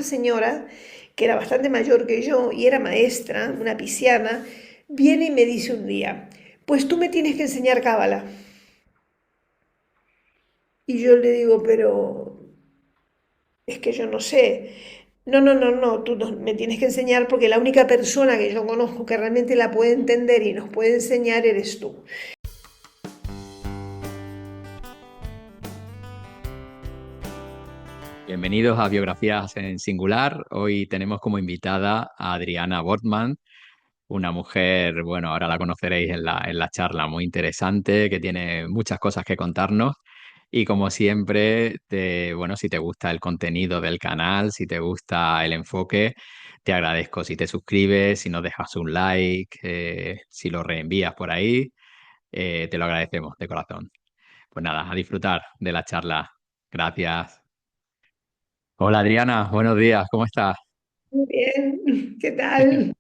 esta señora, que era bastante mayor que yo y era maestra, una pisciana, viene y me dice un día, pues tú me tienes que enseñar cábala. Y yo le digo, pero es que yo no sé. No, no, no, no, me tienes que enseñar porque la única persona que yo conozco que realmente la puede entender y nos puede enseñar eres tú. Bienvenidos a Biografías en Singular. Hoy tenemos como invitada a Adriana Wortmann, una mujer, bueno, ahora la conoceréis en la charla, muy interesante, que tiene muchas cosas que contarnos. Y como siempre, bueno, si te gusta el contenido del canal, si te gusta el enfoque, te agradezco si te suscribes, si nos dejas un like, si lo reenvías por ahí, te lo agradecemos de corazón. Pues nada, a disfrutar de la charla. Gracias. Hola Adriana, buenos días, ¿cómo estás? Muy bien, ¿qué tal?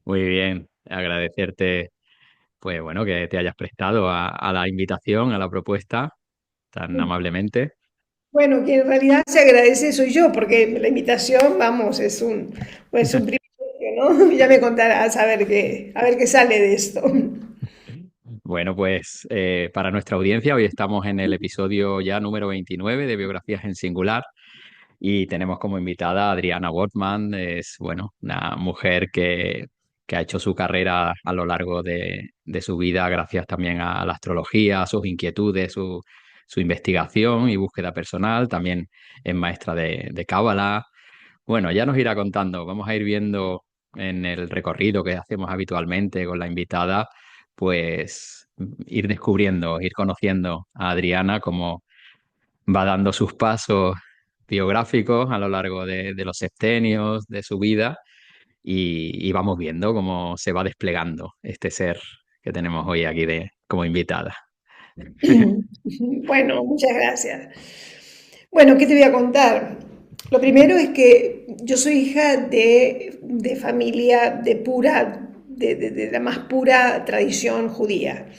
Muy bien, agradecerte, pues bueno, que te hayas prestado a la invitación, a la propuesta tan amablemente. Bueno, quien en realidad se agradece soy yo, porque la invitación, vamos, pues un privilegio, ¿no? Ya me contarás a ver qué sale de esto. Bueno, pues para nuestra audiencia, hoy estamos en el episodio ya número 29 de Biografías en Singular y tenemos como invitada a Adriana Wortmann. Es, bueno, una mujer que ha hecho su carrera a lo largo de su vida gracias también a la astrología, a sus inquietudes, su investigación y búsqueda personal. También es maestra de Cábala. Bueno, ya nos irá contando. Vamos a ir viendo en el recorrido que hacemos habitualmente con la invitada, pues ir descubriendo, ir conociendo a Adriana, cómo va dando sus pasos biográficos a lo largo de los septenios de su vida y vamos viendo cómo se va desplegando este ser que tenemos hoy aquí como invitada. Bueno, muchas gracias. Bueno, ¿qué te voy a contar? Lo primero es que yo soy hija de familia de pura, de la más pura tradición judía.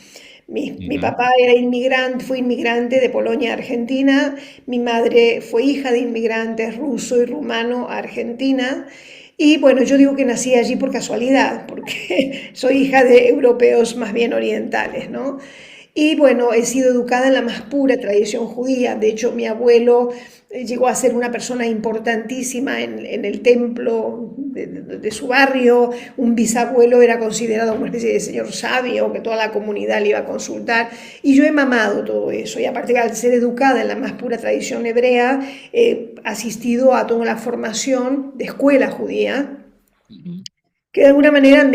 Mi Ujú. papá era inmigrante, fue inmigrante de Polonia a Argentina, mi madre fue hija de inmigrantes ruso y rumano a Argentina, y bueno, yo digo que nací allí por casualidad, porque soy hija de europeos más bien orientales, ¿no? Y bueno, he sido educada en la más pura tradición judía. De hecho, mi abuelo llegó a ser una persona importantísima en el templo de su barrio. Un bisabuelo era considerado una especie de señor sabio que toda la comunidad le iba a consultar. Y yo he mamado todo eso. Y aparte, al ser educada en la más pura tradición hebrea, he asistido a toda la formación de escuela judía Ujú. que de alguna manera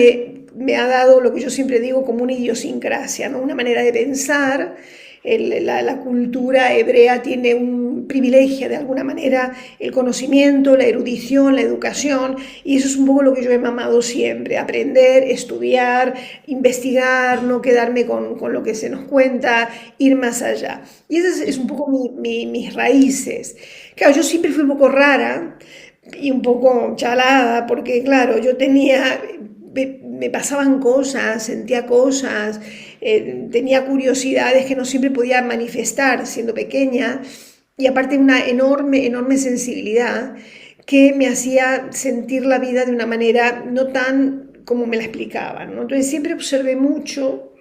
me ha dado lo que yo siempre digo como una idiosincrasia, ¿no? Una manera de pensar. La cultura hebrea tiene un privilegio de alguna manera el conocimiento, la erudición, la educación, y eso es un poco lo que yo he mamado siempre, aprender, estudiar, investigar, no quedarme con lo que se nos cuenta, ir más allá. Y esas es un poco mis raíces. Claro, yo siempre fui un poco rara, y un poco chalada, porque claro, yo tenía, me pasaban cosas, sentía cosas, tenía curiosidades que no siempre podía manifestar siendo pequeña, y aparte una enorme, enorme sensibilidad que me hacía sentir la vida de una manera no tan como me la explicaban, ¿no? Entonces siempre observé mucho.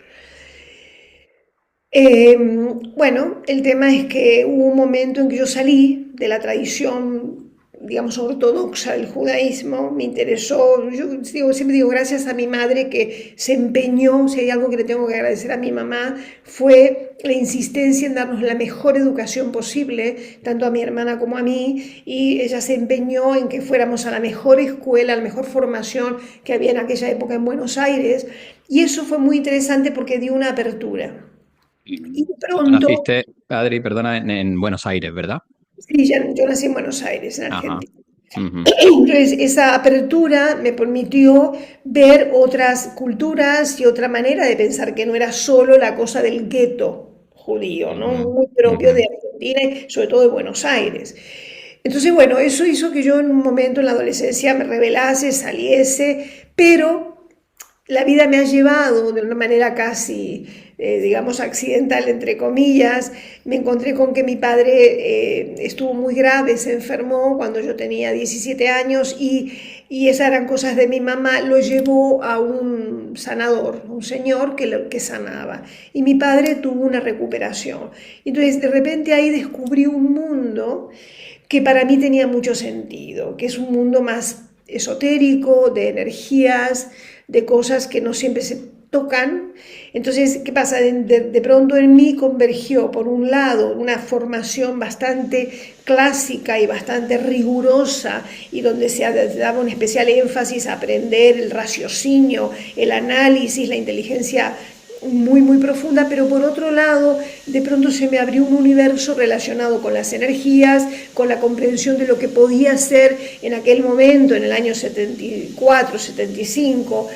Eh, bueno, el tema es que hubo un momento en que yo salí de la tradición, digamos, ortodoxa del judaísmo, me interesó, siempre digo gracias a mi madre que se empeñó, si hay algo que le tengo que agradecer a mi mamá, fue la insistencia en darnos la mejor educación posible, tanto a mi hermana como a mí, y ella se empeñó en que fuéramos a la mejor escuela, a la mejor formación que había en aquella época en Buenos Aires, y eso fue muy interesante porque dio una apertura. Y de Tú pronto, naciste, Adri, perdona, en Buenos Aires, ¿verdad? sí, yo nací en Buenos Aires, en Ajá. Argentina. Ujú. Entonces, esa apertura me permitió ver otras culturas y otra manera de pensar que no era solo la cosa del gueto judío, ¿no? Ujú. Muy propio Ujú. de Argentina y sobre todo de Buenos Aires. Entonces, bueno, eso hizo que yo en un momento en la adolescencia me rebelase, saliese, pero la vida me ha llevado de una manera casi, digamos, accidental, entre comillas. Me encontré con que mi padre estuvo muy grave, se enfermó cuando yo tenía 17 años y esas eran cosas de mi mamá. Lo llevó a un sanador, un señor que sanaba. Y mi padre tuvo una recuperación. Entonces, de repente ahí descubrí un mundo que para mí tenía mucho sentido, que es un mundo más esotérico, de energías, de cosas que no siempre se tocan. Entonces, ¿qué pasa? De pronto en mí convergió, por un lado, una formación bastante clásica y bastante rigurosa, y donde se daba un especial énfasis a aprender el raciocinio, el análisis, la inteligencia muy, muy profunda, pero por otro lado, de pronto se me abrió un universo relacionado con las energías, con la comprensión de lo que podía ser en aquel momento, en el año 74, 75,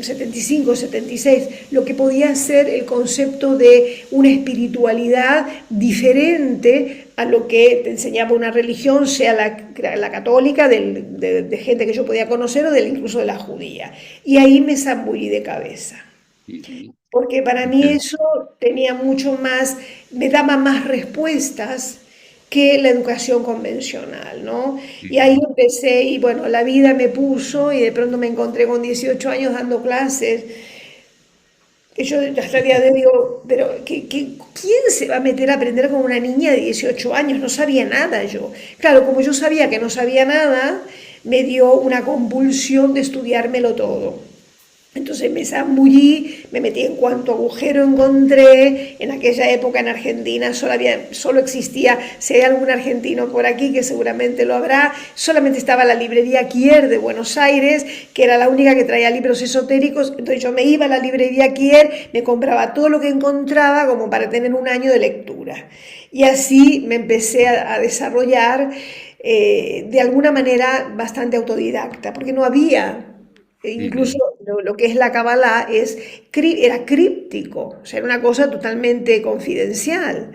75, 76, lo que podía ser el concepto de una espiritualidad diferente a lo que te enseñaba una religión, sea la católica, de gente que yo podía conocer o incluso de la judía. Y ahí me zambullí de cabeza, Y- porque para mí Inter- eso tenía mucho más, me daba más respuestas que la educación convencional, ¿no? Y ahí Ujú. empecé y bueno, la vida me puso y de pronto me encontré con 18 años dando clases, que yo hasta el día de hoy digo, pero ¿quién se va a meter a aprender con una niña de 18 años? No sabía nada yo. Claro, como yo sabía que no sabía nada, me dio una compulsión de estudiármelo todo. Entonces me zambullí, me metí en cuanto agujero encontré. En aquella época en Argentina solo existía, si hay algún argentino por aquí que seguramente lo habrá, solamente estaba la librería Kier de Buenos Aires, que era la única que traía libros esotéricos. Entonces yo me iba a la librería Kier, me compraba todo lo que encontraba como para tener un año de lectura. Y así me empecé a desarrollar de alguna manera bastante autodidacta, porque no había. Incluso Ujú. lo que es la Kabbalah era críptico, o sea, era una cosa totalmente confidencial.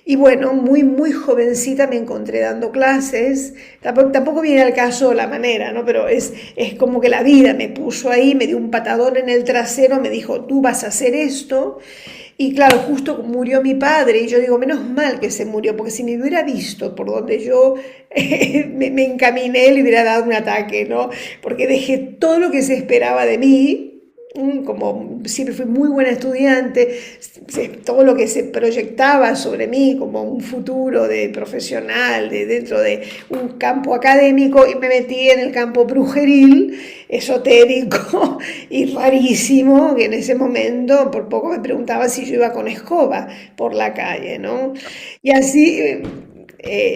Y bueno, muy, muy jovencita me encontré dando clases. Tampoco viene al caso la manera, ¿no? Pero es como que la vida me puso ahí, me dio un patadón en el trasero, me dijo, tú vas a hacer esto. Y claro, justo murió mi padre y yo digo, menos mal que se murió, porque si me hubiera visto por donde yo me encaminé, le hubiera dado un ataque, ¿no? Porque dejé todo lo que se esperaba de mí, como siempre fui muy buena estudiante, todo lo que se proyectaba sobre mí como un futuro de profesional, dentro de un campo académico, y me metí en el campo brujeril, esotérico y rarísimo, que en ese momento por poco me preguntaba si yo iba con escoba por la calle, ¿no? Y así,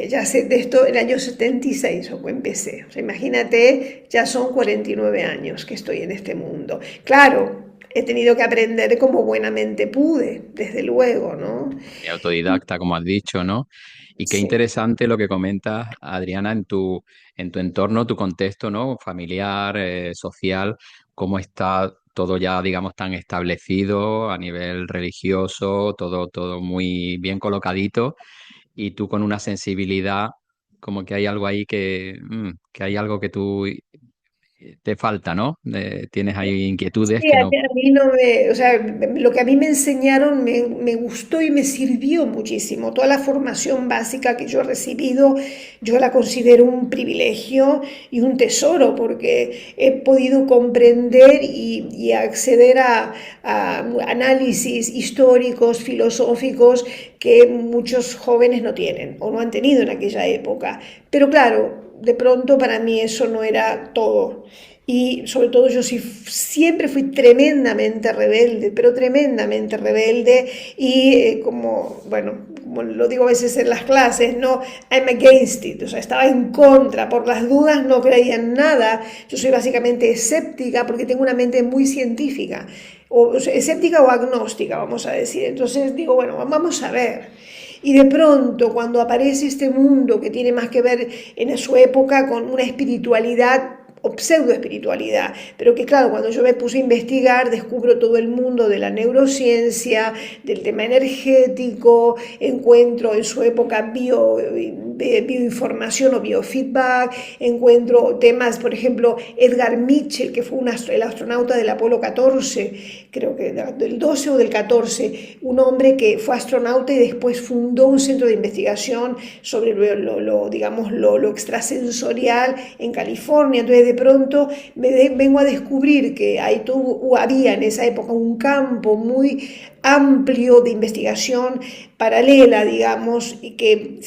ya sé de esto, el año 76 empecé. O sea, imagínate, ya son 49 años que estoy en este mundo. Claro, he tenido que aprender como buenamente pude, desde luego, ¿no? Y autodidacta, como has dicho, ¿no? Y qué Sí. interesante lo que comentas, Adriana, en tu entorno, tu contexto, ¿no? Familiar, social, cómo está todo ya, digamos, tan establecido a nivel religioso, todo muy bien colocadito, y tú con una sensibilidad, como que hay algo ahí que hay algo que tú te falta, ¿no? Tienes ahí inquietudes Sí, que no. a mí no me, o sea, lo que a mí me enseñaron me gustó y me sirvió muchísimo. Toda la formación básica que yo he recibido, yo la considero un privilegio y un tesoro, porque he podido comprender y acceder a análisis históricos, filosóficos, que muchos jóvenes no tienen o no han tenido en aquella época. Pero claro, de pronto para mí eso no era todo. Y sobre todo yo sí, siempre fui tremendamente rebelde, pero tremendamente rebelde y como, bueno, como lo digo a veces en las clases, no, I'm against it, o sea, estaba en contra, por las dudas no creía en nada. Yo soy básicamente escéptica porque tengo una mente muy científica, o sea, escéptica o agnóstica, vamos a decir. Entonces digo, bueno, vamos a ver. Y de pronto, cuando aparece este mundo que tiene más que ver en su época con una espiritualidad o pseudo espiritualidad, pero que claro, cuando yo me puse a investigar, descubro todo el mundo de la neurociencia, del tema energético, encuentro en su época bioinformación o biofeedback, encuentro temas, por ejemplo, Edgar Mitchell, que fue el astronauta del Apolo 14, creo que del 12 o del 14, un hombre que fue astronauta y después fundó un centro de investigación sobre digamos, lo extrasensorial en California. Entonces de pronto vengo a descubrir que había en esa época un campo muy amplio de investigación paralela, digamos, y que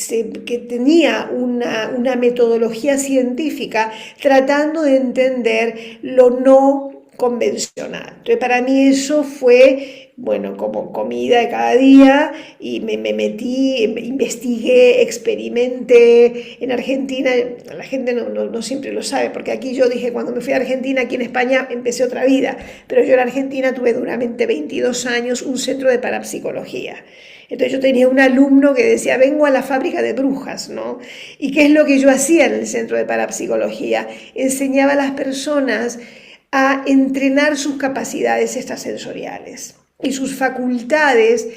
tenía una metodología científica tratando de entender lo no convencional. Entonces para mí eso fue, bueno, como comida de cada día, y me metí, investigué, experimenté. En Argentina, la gente no siempre lo sabe, porque aquí yo dije, cuando me fui a Argentina, aquí en España empecé otra vida, pero yo en Argentina tuve durante 22 años un centro de parapsicología. Entonces yo tenía un alumno que decía, vengo a la fábrica de brujas, ¿no? ¿Y qué es lo que yo hacía en el centro de parapsicología? Enseñaba a las personas a entrenar sus capacidades extrasensoriales y sus facultades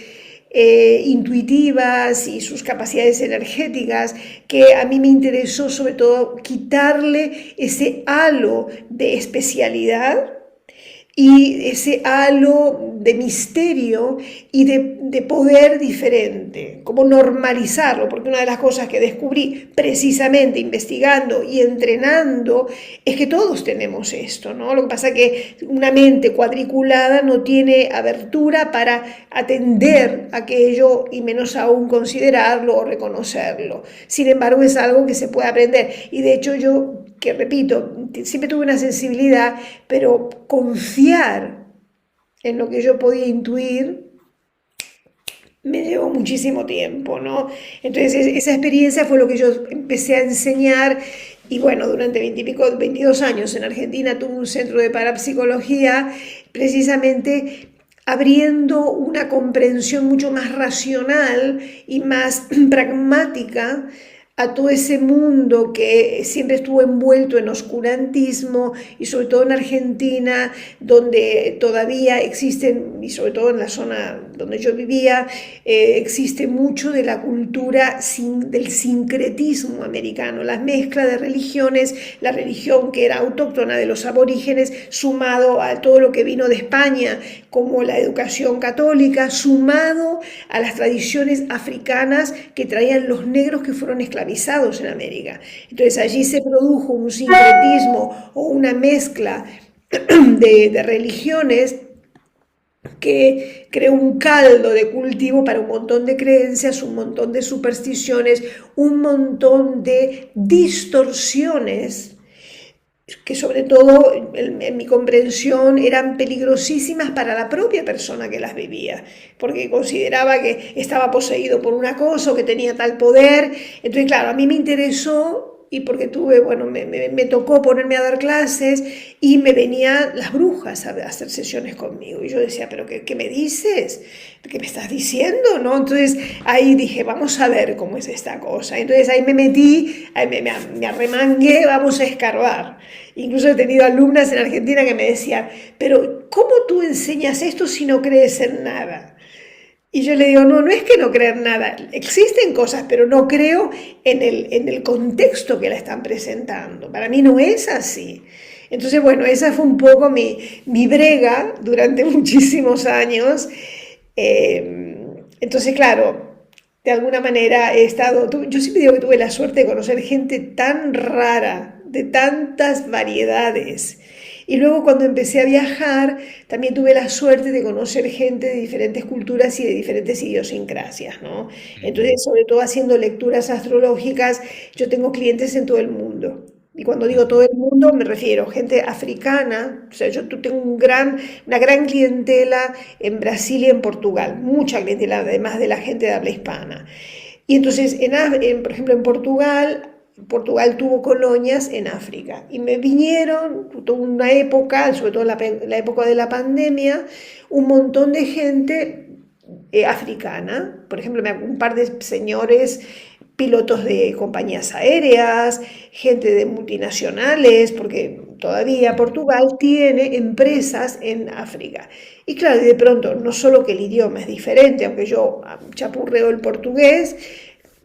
intuitivas y sus capacidades energéticas, que a mí me interesó sobre todo quitarle ese halo de especialidad y ese halo de misterio y de poder diferente, como normalizarlo, porque una de las cosas que descubrí precisamente investigando y entrenando es que todos tenemos esto, ¿no? Lo que pasa es que una mente cuadriculada no tiene abertura para atender aquello y menos aún considerarlo o reconocerlo. Sin embargo, es algo que se puede aprender, y de hecho yo, que repito, siempre tuve una sensibilidad, pero confiar en lo que yo podía intuir me llevó muchísimo tiempo, ¿no? Entonces esa experiencia fue lo que yo empecé a enseñar, y bueno, durante 22 años en Argentina tuve un centro de parapsicología, precisamente abriendo una comprensión mucho más racional y más pragmática a todo ese mundo que siempre estuvo envuelto en oscurantismo, y sobre todo en Argentina, donde todavía existen, y sobre todo en la zona donde yo vivía, existe mucho de la cultura del sincretismo americano, la mezcla de religiones, la religión que era autóctona de los aborígenes, sumado a todo lo que vino de España, como la educación católica, sumado a las tradiciones africanas que traían los negros que fueron esclavizados en América. Entonces allí se produjo un sincretismo o una mezcla de religiones que creó un caldo de cultivo para un montón de creencias, un montón de supersticiones, un montón de distorsiones que sobre todo en mi comprensión eran peligrosísimas para la propia persona que las vivía, porque consideraba que estaba poseído por una cosa o que tenía tal poder. Entonces, claro, a mí me interesó, y porque tuve, bueno, me tocó ponerme a dar clases, y me venían las brujas a hacer sesiones conmigo, y yo decía, ¿pero qué me dices? ¿Qué me estás diciendo? ¿No? Entonces ahí dije, vamos a ver cómo es esta cosa. Entonces ahí me metí, ahí me arremangué, vamos a escarbar. Incluso he tenido alumnas en Argentina que me decían, pero ¿cómo tú enseñas esto si no crees en nada? Y yo le digo, no es que no creer nada, existen cosas, pero no creo en el contexto que la están presentando. Para mí no es así. Entonces, bueno, esa fue un poco mi brega durante muchísimos años. Entonces, claro, de alguna manera yo siempre digo que tuve la suerte de conocer gente tan rara, de tantas variedades. Y luego cuando empecé a viajar, también tuve la suerte de conocer gente de diferentes culturas y de diferentes idiosincrasias, ¿no? Entonces, sobre todo haciendo lecturas astrológicas, yo tengo clientes en todo el mundo. Y cuando digo todo el mundo, me refiero a gente africana. O sea, yo tengo una gran clientela en Brasil y en Portugal, mucha clientela, además de la gente de habla hispana. Y entonces, por ejemplo, en Portugal tuvo colonias en África, y me vinieron, toda una época, sobre todo la época de la pandemia, un montón de gente africana. Por ejemplo, un par de señores pilotos de compañías aéreas, gente de multinacionales, porque todavía Portugal tiene empresas en África. Y claro, de pronto, no solo que el idioma es diferente, aunque yo chapurreo el portugués,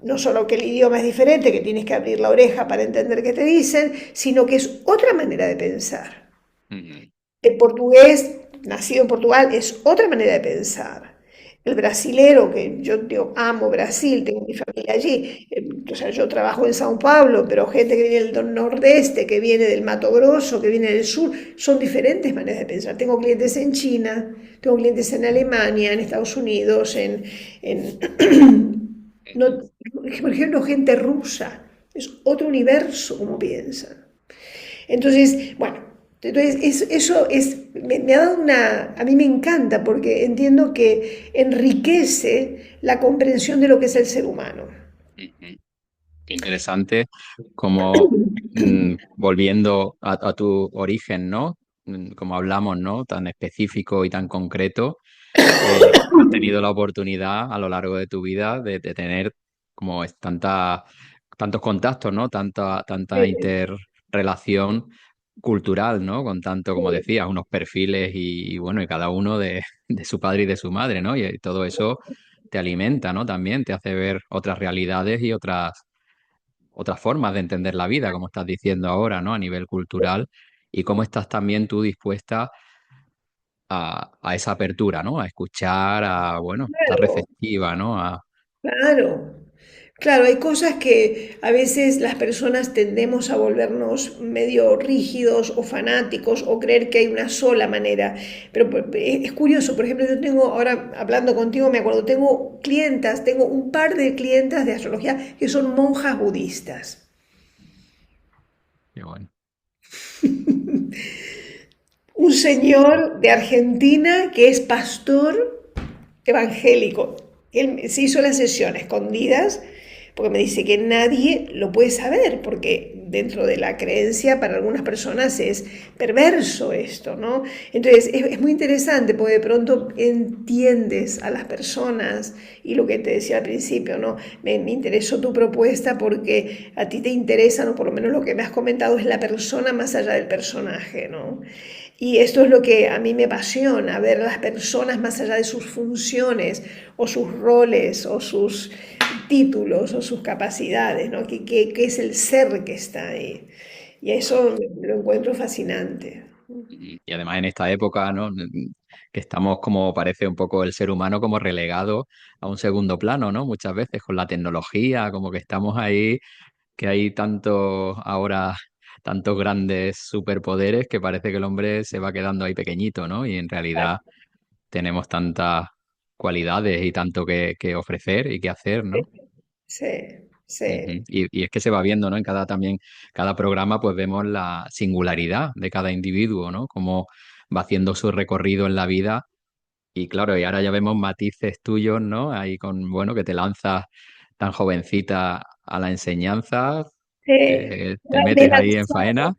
No solo que el idioma es diferente, que tienes que abrir la oreja para entender qué te dicen, sino que es otra manera de pensar. Ujú. El portugués, nacido en Portugal, es otra manera de pensar. El brasilero, que yo amo Brasil, tengo mi familia allí, o sea, yo trabajo en Sao Paulo, pero gente que viene del nordeste, que viene del Mato Grosso, que viene del sur, son diferentes maneras de pensar. Tengo clientes en China, tengo clientes en Alemania, en Estados Unidos, en no, por ejemplo, gente rusa, es otro universo como piensan. Entonces, bueno, eso es, me ha dado a mí me encanta porque entiendo que enriquece la comprensión de lo que es el ser humano. Ujú. Qué interesante, como volviendo a tu origen, ¿no? Como hablamos, ¿no? Tan específico y tan concreto, has tenido la oportunidad a lo largo de tu vida de tener como tantos contactos, ¿no? Tanta Sí, interrelación cultural, ¿no? Con tanto, como sí, decías, unos perfiles y bueno, y cada uno de su padre y de su madre, ¿no? Y todo eso te alimenta, ¿no? También te hace ver otras realidades y otras formas de entender la vida, como estás diciendo ahora, ¿no? A nivel cultural, y cómo estás también tú dispuesta a esa apertura, ¿no? A escuchar, bueno, estar claro, receptiva, ¿no? claro. Claro, hay cosas que a veces las personas tendemos a volvernos medio rígidos o fanáticos o creer que hay una sola manera. Pero es curioso, por ejemplo, yo tengo, ahora hablando contigo, me acuerdo, tengo un par de clientas de astrología que son monjas budistas. Qué bueno. Un señor de Argentina que es pastor evangélico. Él se hizo la sesión a escondidas porque me dice que nadie lo puede saber, porque dentro de la creencia para algunas personas es perverso esto, ¿no? Entonces es muy interesante porque de pronto entiendes a las personas y lo que te decía al principio, ¿no? Me interesó tu propuesta porque a ti te interesa, o por lo menos lo que me has comentado es la persona más allá del personaje, ¿no? Y esto es lo que a mí me apasiona, ver a las personas más allá de sus funciones o sus roles o sus títulos o sus capacidades, ¿no? ¿Qué es el ser que está ahí? Y eso lo encuentro fascinante. Y además en esta época, ¿no? Que estamos como parece un poco el ser humano como relegado a un segundo plano, ¿no? Muchas veces con la tecnología, como que estamos ahí, que hay tantos grandes superpoderes que parece que el hombre se va quedando ahí pequeñito, ¿no? Y en realidad tenemos tantas cualidades y tanto que ofrecer y que hacer, ¿no? Sí, Ujú. sí, Y es que se va viendo, ¿no? En cada programa, pues vemos la singularidad de cada individuo, ¿no? Cómo va haciendo su recorrido en la vida. Y claro, y ahora ya vemos matices tuyos, ¿no? Ahí bueno, que te lanzas tan jovencita a la enseñanza, sí. te Me metes ahí en lanzaron. faena.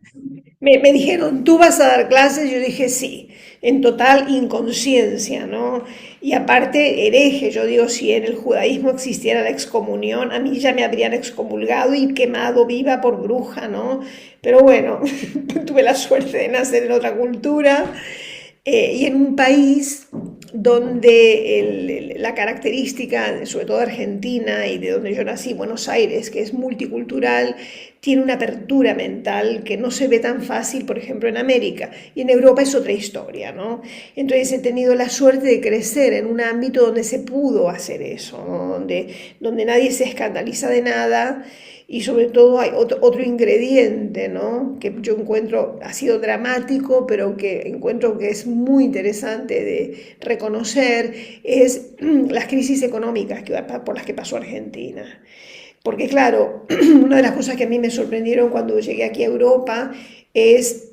Me dijeron, ¿tú vas a dar clases? Yo dije, sí, en total inconsciencia, ¿no? Y aparte, hereje, yo digo, si en el judaísmo existiera la excomunión, a mí ya me habrían excomulgado y quemado viva por bruja, ¿no? Pero bueno, tuve la suerte de nacer en otra cultura y en un país donde la característica, sobre todo de Argentina y de donde yo nací, Buenos Aires, que es multicultural, tiene una apertura mental que no se ve tan fácil, por ejemplo, en América. Y en Europa es otra historia, ¿no? Entonces he tenido la suerte de crecer en un ámbito donde se pudo hacer eso, ¿no? Donde nadie se escandaliza de nada y sobre todo hay otro ingrediente, ¿no? Que yo encuentro, ha sido dramático, pero que encuentro que es muy interesante de reconocer, es las crisis económicas por las que pasó Argentina. Porque claro, una de las cosas que a mí me sorprendieron cuando llegué aquí a Europa es,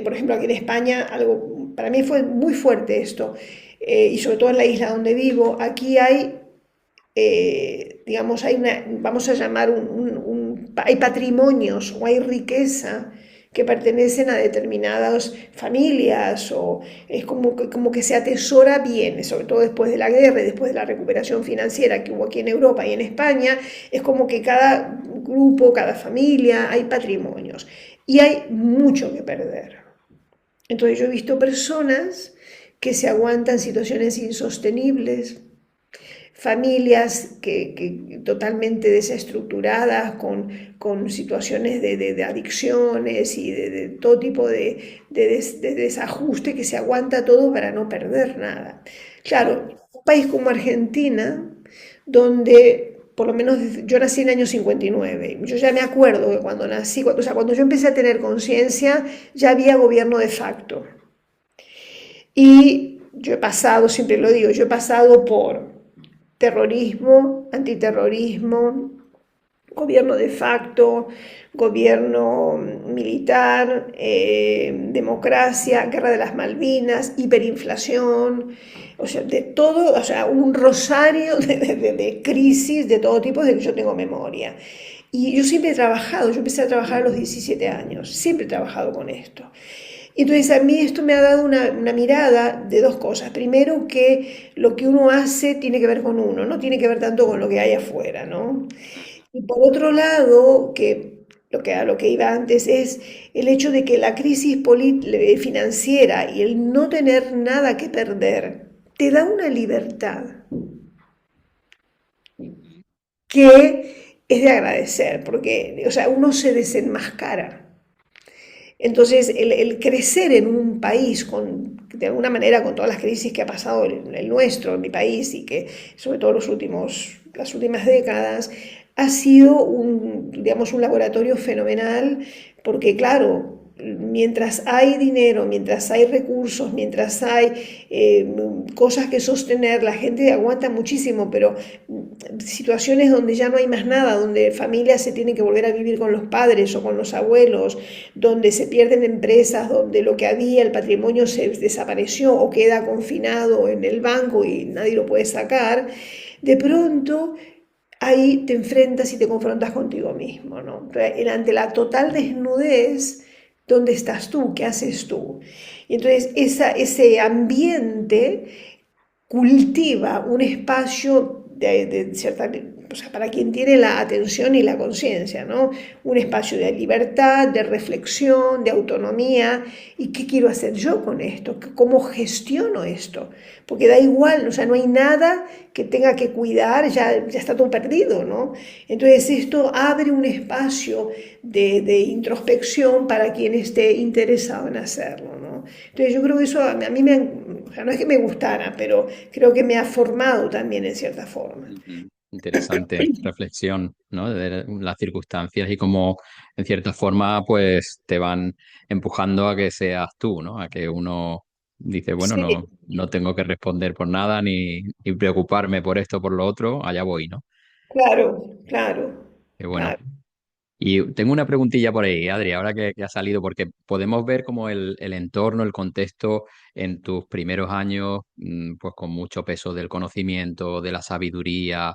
por ejemplo, aquí en España, algo, para mí fue muy fuerte esto, y sobre todo en la isla donde vivo, aquí hay digamos, vamos a llamar hay patrimonios o hay riqueza que pertenecen a determinadas familias o es como que se atesora bien, sobre todo después de la guerra y después de la recuperación financiera que hubo aquí en Europa y en España, es como que cada grupo, cada familia, hay patrimonios y hay mucho que perder. Entonces yo he visto personas que se aguantan situaciones insostenibles familias totalmente desestructuradas, con situaciones de adicciones y de todo tipo de desajuste que se aguanta todo para no perder nada. Claro, un país como Argentina, donde por lo menos yo nací en el año 59, yo ya me acuerdo que cuando nací, o sea, cuando yo empecé a tener conciencia, ya había gobierno de facto. Y yo he pasado, siempre lo digo, yo he pasado por terrorismo, antiterrorismo, gobierno de facto, gobierno militar, democracia, guerra de las Malvinas, hiperinflación, o sea, de todo, o sea, un rosario de crisis de todo tipo de que yo tengo memoria. Y yo siempre he trabajado, yo empecé a trabajar a los 17 años, siempre he trabajado con esto. Entonces a mí esto me ha dado una mirada de dos cosas. Primero, que lo que uno hace tiene que ver con uno, no tiene que ver tanto con lo que hay afuera, ¿no? Y por otro lado, a lo que iba antes es el hecho de que la crisis financiera y el no tener nada que perder te da una libertad que es de agradecer, porque, o sea, uno se desenmascara. Entonces, el crecer en un país de alguna manera, con todas las crisis que ha pasado el nuestro, en mi país, y que sobre todo las últimas décadas, ha sido digamos, un laboratorio fenomenal, porque claro, mientras hay dinero, mientras hay recursos, mientras hay cosas que sostener, la gente aguanta muchísimo, pero situaciones donde ya no hay más nada, donde familias se tienen que volver a vivir con los padres o con los abuelos, donde se pierden empresas, donde lo que había, el patrimonio se desapareció o queda confinado en el banco y nadie lo puede sacar, de pronto ahí te enfrentas y te confrontas contigo mismo, ¿no? Ante la total desnudez, ¿dónde estás tú? ¿Qué haces tú? Y entonces ese ambiente cultiva un espacio de cierta, o sea, para quien tiene la atención y la conciencia, ¿no? Un espacio de libertad, de reflexión, de autonomía. ¿Y qué quiero hacer yo con esto? ¿Cómo gestiono esto? Porque da igual, o sea, no hay nada que tenga que cuidar, ya está todo perdido, ¿no? Entonces esto abre un espacio de introspección para quien esté interesado en hacerlo, ¿no? Entonces yo creo que eso a mí o sea, no es que me gustara, pero creo que me ha formado también en cierta forma. Ujú. Interesante reflexión, ¿no? De las circunstancias y cómo, en cierta forma, pues te van empujando a que seas tú, ¿no? A que uno dice, bueno, Sí, no tengo que responder por nada ni preocuparme por esto o por lo otro, allá voy, ¿no? claro, claro, Qué bueno. claro. Y tengo una preguntilla por ahí, Adri, ahora que ha salido, porque podemos ver como el entorno, el contexto en tus primeros años, pues con mucho peso del conocimiento, de la sabiduría,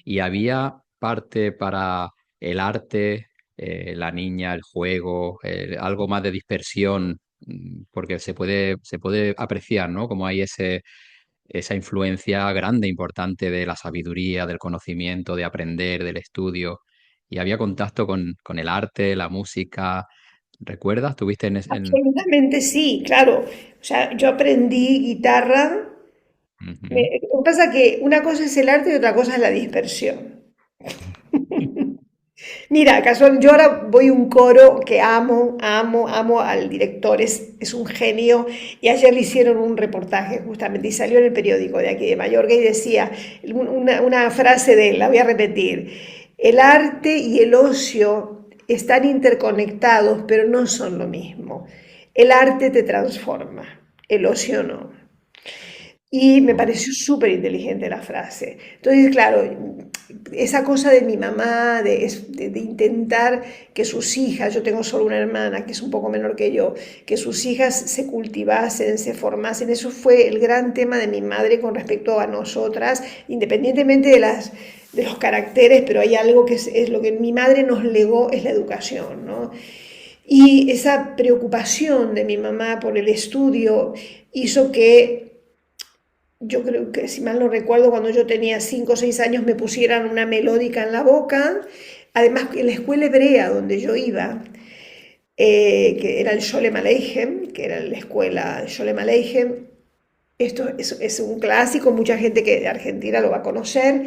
y había parte para el arte, la niña, el juego, algo más de dispersión, porque se puede apreciar, ¿no? Como hay esa influencia grande, importante de la sabiduría, del conocimiento, de aprender, del estudio. Y había contacto con el arte, la música. ¿Recuerdas? ¿Tuviste Absolutamente sí, claro. O sea, yo aprendí guitarra. Ujú. Lo que pasa es que una cosa es el arte y otra cosa es la dispersión. Mira, casual, yo ahora voy a un coro que amo, amo, amo al director, es un genio. Y ayer le hicieron un reportaje justamente y salió en el periódico de aquí de Mallorca y decía una frase de él, la voy a repetir: el arte y el ocio están interconectados, pero no son lo mismo. El arte te transforma, el ocio no. Y me Oh, pareció súper inteligente la frase. Entonces, claro, esa cosa de mi mamá, de intentar que sus hijas, yo tengo solo una hermana que es un poco menor que yo, que sus hijas se cultivasen, se formasen, eso fue el gran tema de mi madre con respecto a nosotras, independientemente de los caracteres, pero hay algo que es lo que mi madre nos legó, es la educación, ¿no? Y esa preocupación de mi mamá por el estudio hizo que, yo creo que, si mal no recuerdo, cuando yo tenía 5 o 6 años me pusieran una melódica en la boca. Además, en la escuela hebrea donde yo iba, que era el Sholem Aleichem, que era la escuela Sholem Aleichem, Esto es un clásico, mucha gente que de Argentina lo va a conocer.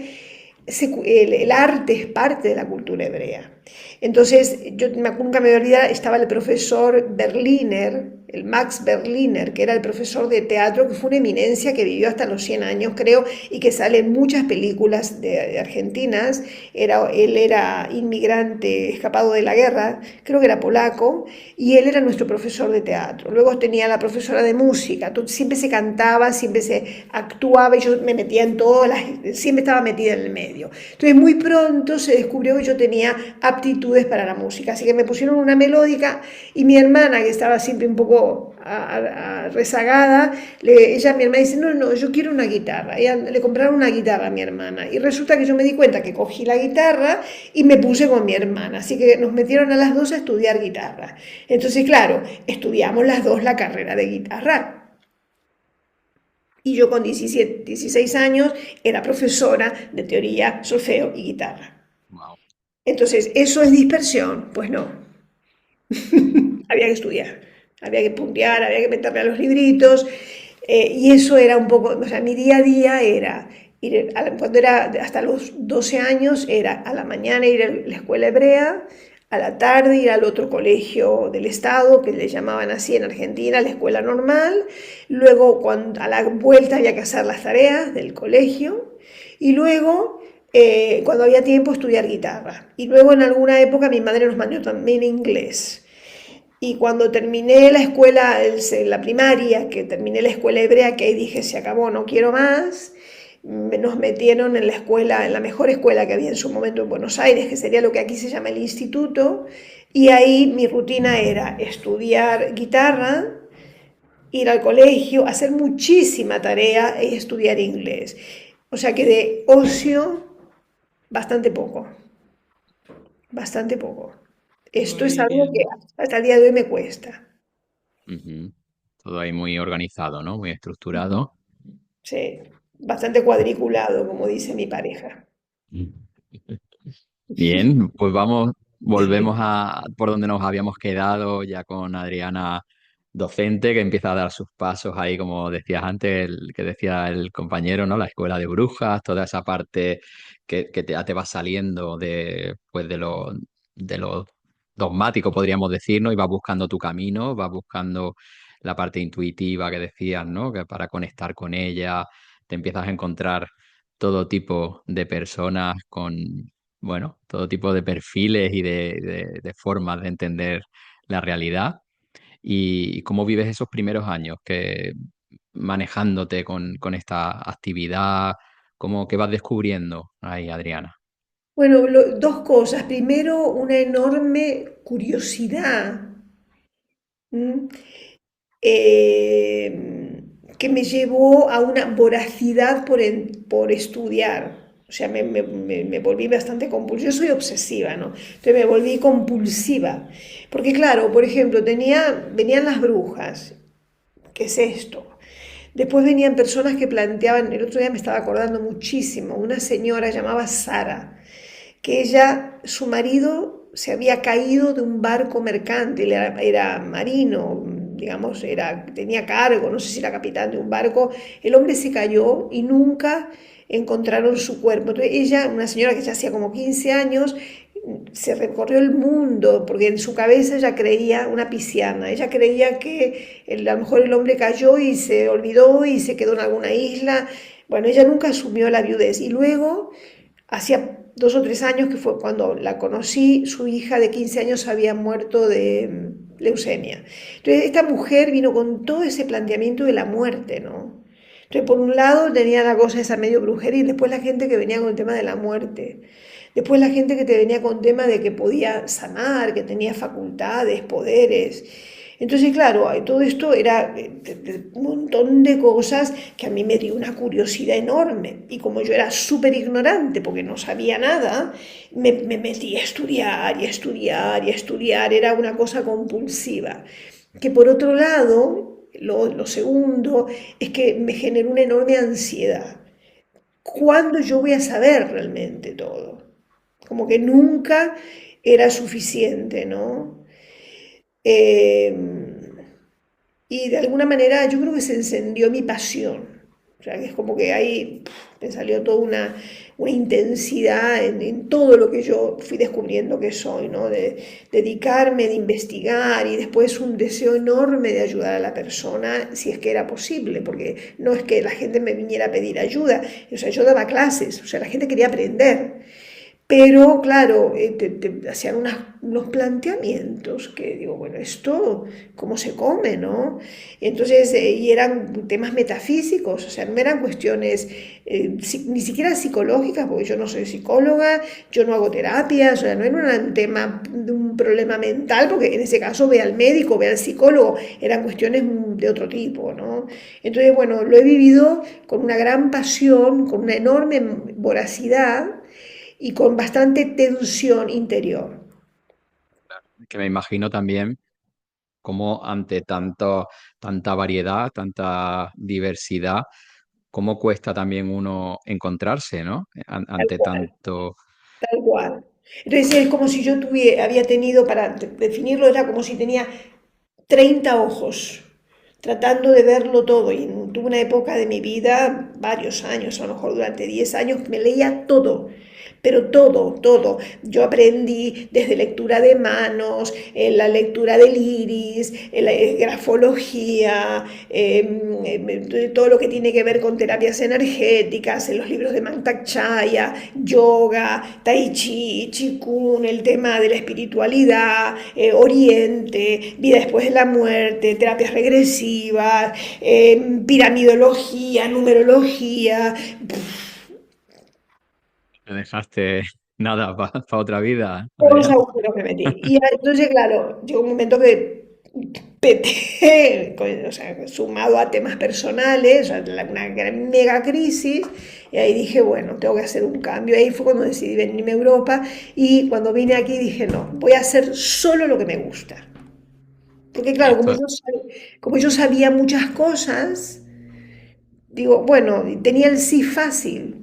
El arte es parte de la cultura hebrea. Entonces, nunca me voy a olvidar, estaba el profesor Berliner, el Max Berliner, que era el profesor de teatro, que fue una eminencia, que vivió hasta los 100 años, creo, y que sale en muchas películas de argentinas. Él era inmigrante, escapado de la guerra, creo que era polaco, y él era nuestro profesor de teatro. Luego tenía la profesora de música, siempre se cantaba, siempre se actuaba, y yo me metía en todo, siempre estaba metida en el medio. Entonces muy pronto se descubrió que yo tenía aptitudes para la música, así que me pusieron una melódica, y mi hermana, que estaba siempre un poco rezagada, mi hermana dice, no, no, yo quiero una guitarra. Ella, le compraron una guitarra a mi hermana, y resulta que yo me di cuenta que cogí la guitarra y me puse con mi hermana, así que nos metieron a las dos a estudiar guitarra. Entonces, claro, estudiamos las dos la carrera de guitarra. Y yo con 17, 16 años era profesora de teoría, solfeo y guitarra. Wow. Entonces, ¿eso es dispersión? Pues no. Había que estudiar, había que puntear, había que meterme a los libritos. Y eso era un poco, o sea, mi día a día era cuando era hasta los 12 años, era a la mañana ir a la escuela hebrea, a la tarde ir al otro colegio del Estado, que le llamaban así en Argentina, la escuela normal. Luego, a la vuelta había que hacer las tareas del colegio. Y luego, cuando había tiempo, estudiar guitarra. Y luego, en alguna época, mi madre nos mandó también inglés. Y cuando terminé la escuela, la primaria, que terminé la escuela hebrea, que ahí dije, se acabó, no quiero más, nos metieron en la escuela, en la mejor escuela que había en su momento en Buenos Aires, que sería lo que aquí se llama el instituto, y ahí mi rutina era estudiar guitarra, ir al colegio, hacer muchísima tarea y estudiar inglés. O sea que de ocio, bastante poco, bastante poco. Esto es Muy algo que bien. hasta el día de hoy me cuesta. Ujú. Todo ahí muy organizado, ¿no? Muy estructurado. Sí, bastante cuadriculado, como dice mi pareja. Bien, pues vamos, volvemos a por donde nos habíamos quedado ya con Adriana docente, que empieza a dar sus pasos ahí, como decías antes, que decía el compañero, ¿no? La escuela de brujas, toda esa parte que ya te va saliendo pues de lo dogmático, podríamos decir, ¿no? Y vas buscando tu camino, vas buscando la parte intuitiva que decías, ¿no? Que para conectar con ella, te empiezas a encontrar todo tipo de personas con, bueno, todo tipo de perfiles y de formas de entender la realidad. ¿Y cómo vives esos primeros años que manejándote con esta actividad? ¿Cómo que vas descubriendo ahí, Adriana? Bueno, dos cosas. Primero, una enorme curiosidad, ¿m? Que me llevó a una voracidad por estudiar. O sea, me volví bastante compulsiva. Yo soy obsesiva, ¿no? Entonces me volví compulsiva. Porque claro, por ejemplo, venían las brujas. ¿Qué es esto? Después venían personas que planteaban, el otro día me estaba acordando muchísimo, una señora llamada Sara, que su marido se había caído de un barco mercante, él era marino, digamos, tenía cargo, no sé si era capitán de un barco, el hombre se cayó y nunca encontraron su cuerpo. Entonces ella, una señora que ya hacía como 15 años, se recorrió el mundo, porque en su cabeza ella creía, una pisciana, ella creía que a lo mejor el hombre cayó y se olvidó y se quedó en alguna isla. Bueno, ella nunca asumió la viudez. Y luego, hacía 2 o 3 años, que fue cuando la conocí, su hija de 15 años había muerto de leucemia. Entonces, esta mujer vino con todo ese planteamiento de la muerte, ¿no? Entonces, por un lado tenía la cosa esa medio brujeril, después la gente que venía con el tema de la muerte, después la gente que te venía con tema de que podía sanar, que tenía facultades, poderes. Entonces, claro, todo esto era un montón de cosas que a mí me dio una curiosidad enorme. Y como yo era súper ignorante porque no sabía nada, me metí a estudiar y a estudiar y a estudiar. Era una cosa compulsiva. Que por otro lado, lo segundo, es que me generó una enorme ansiedad. ¿Cuándo yo voy a saber realmente todo? Como que nunca era suficiente, ¿no? Eh, y de alguna manera yo creo que se encendió mi pasión. O sea, que es como que ahí me salió toda una intensidad en todo lo que yo fui descubriendo que soy, ¿no? De dedicarme, de investigar y después un deseo enorme de ayudar a la persona si es que era posible, porque no es que la gente me viniera a pedir ayuda, o sea, yo daba clases, o sea, la gente quería aprender. Pero claro, te hacían unos planteamientos que digo, bueno, esto, ¿cómo se come, no? Entonces, y eran temas metafísicos, o sea, no eran cuestiones ni siquiera psicológicas, porque yo no soy psicóloga, yo no hago terapias, o sea, no era un tema de un problema mental, porque en ese caso ve al médico, ve al psicólogo, eran cuestiones de otro tipo, ¿no? Entonces, bueno, lo he vivido con una gran pasión, con una enorme voracidad y con bastante tensión interior. Que me imagino también cómo ante tanta variedad, tanta diversidad, cómo cuesta también uno encontrarse, ¿no? Tal Ante cual, tanto... tal cual. Entonces es como si yo había tenido, para definirlo, era como si tenía 30 ojos, tratando de verlo todo. Y tuve una época de mi vida, varios años, a lo mejor durante 10 años, me leía todo, pero todo, todo. Yo aprendí desde lectura de manos, la lectura del iris, la grafología, todo lo que tiene que ver con terapias energéticas, en los libros de Mantak Chaya, yoga, tai chi, chikun, el tema de la espiritualidad, oriente, vida después de la muerte, terapias regresivas, piramidología, numerología. Me dejaste nada para otra vida, Todos los Adrián. agujeros que metí. Y entonces, claro, llegó un momento que peté, o sea, sumado a temas personales, o sea, una gran mega crisis, y ahí dije, bueno, tengo que hacer un cambio. Ahí fue cuando decidí venirme a Europa, y cuando vine aquí dije, no, voy a hacer solo lo que me gusta. Porque Y claro, esto, como yo sabía muchas cosas, digo, bueno, tenía el sí fácil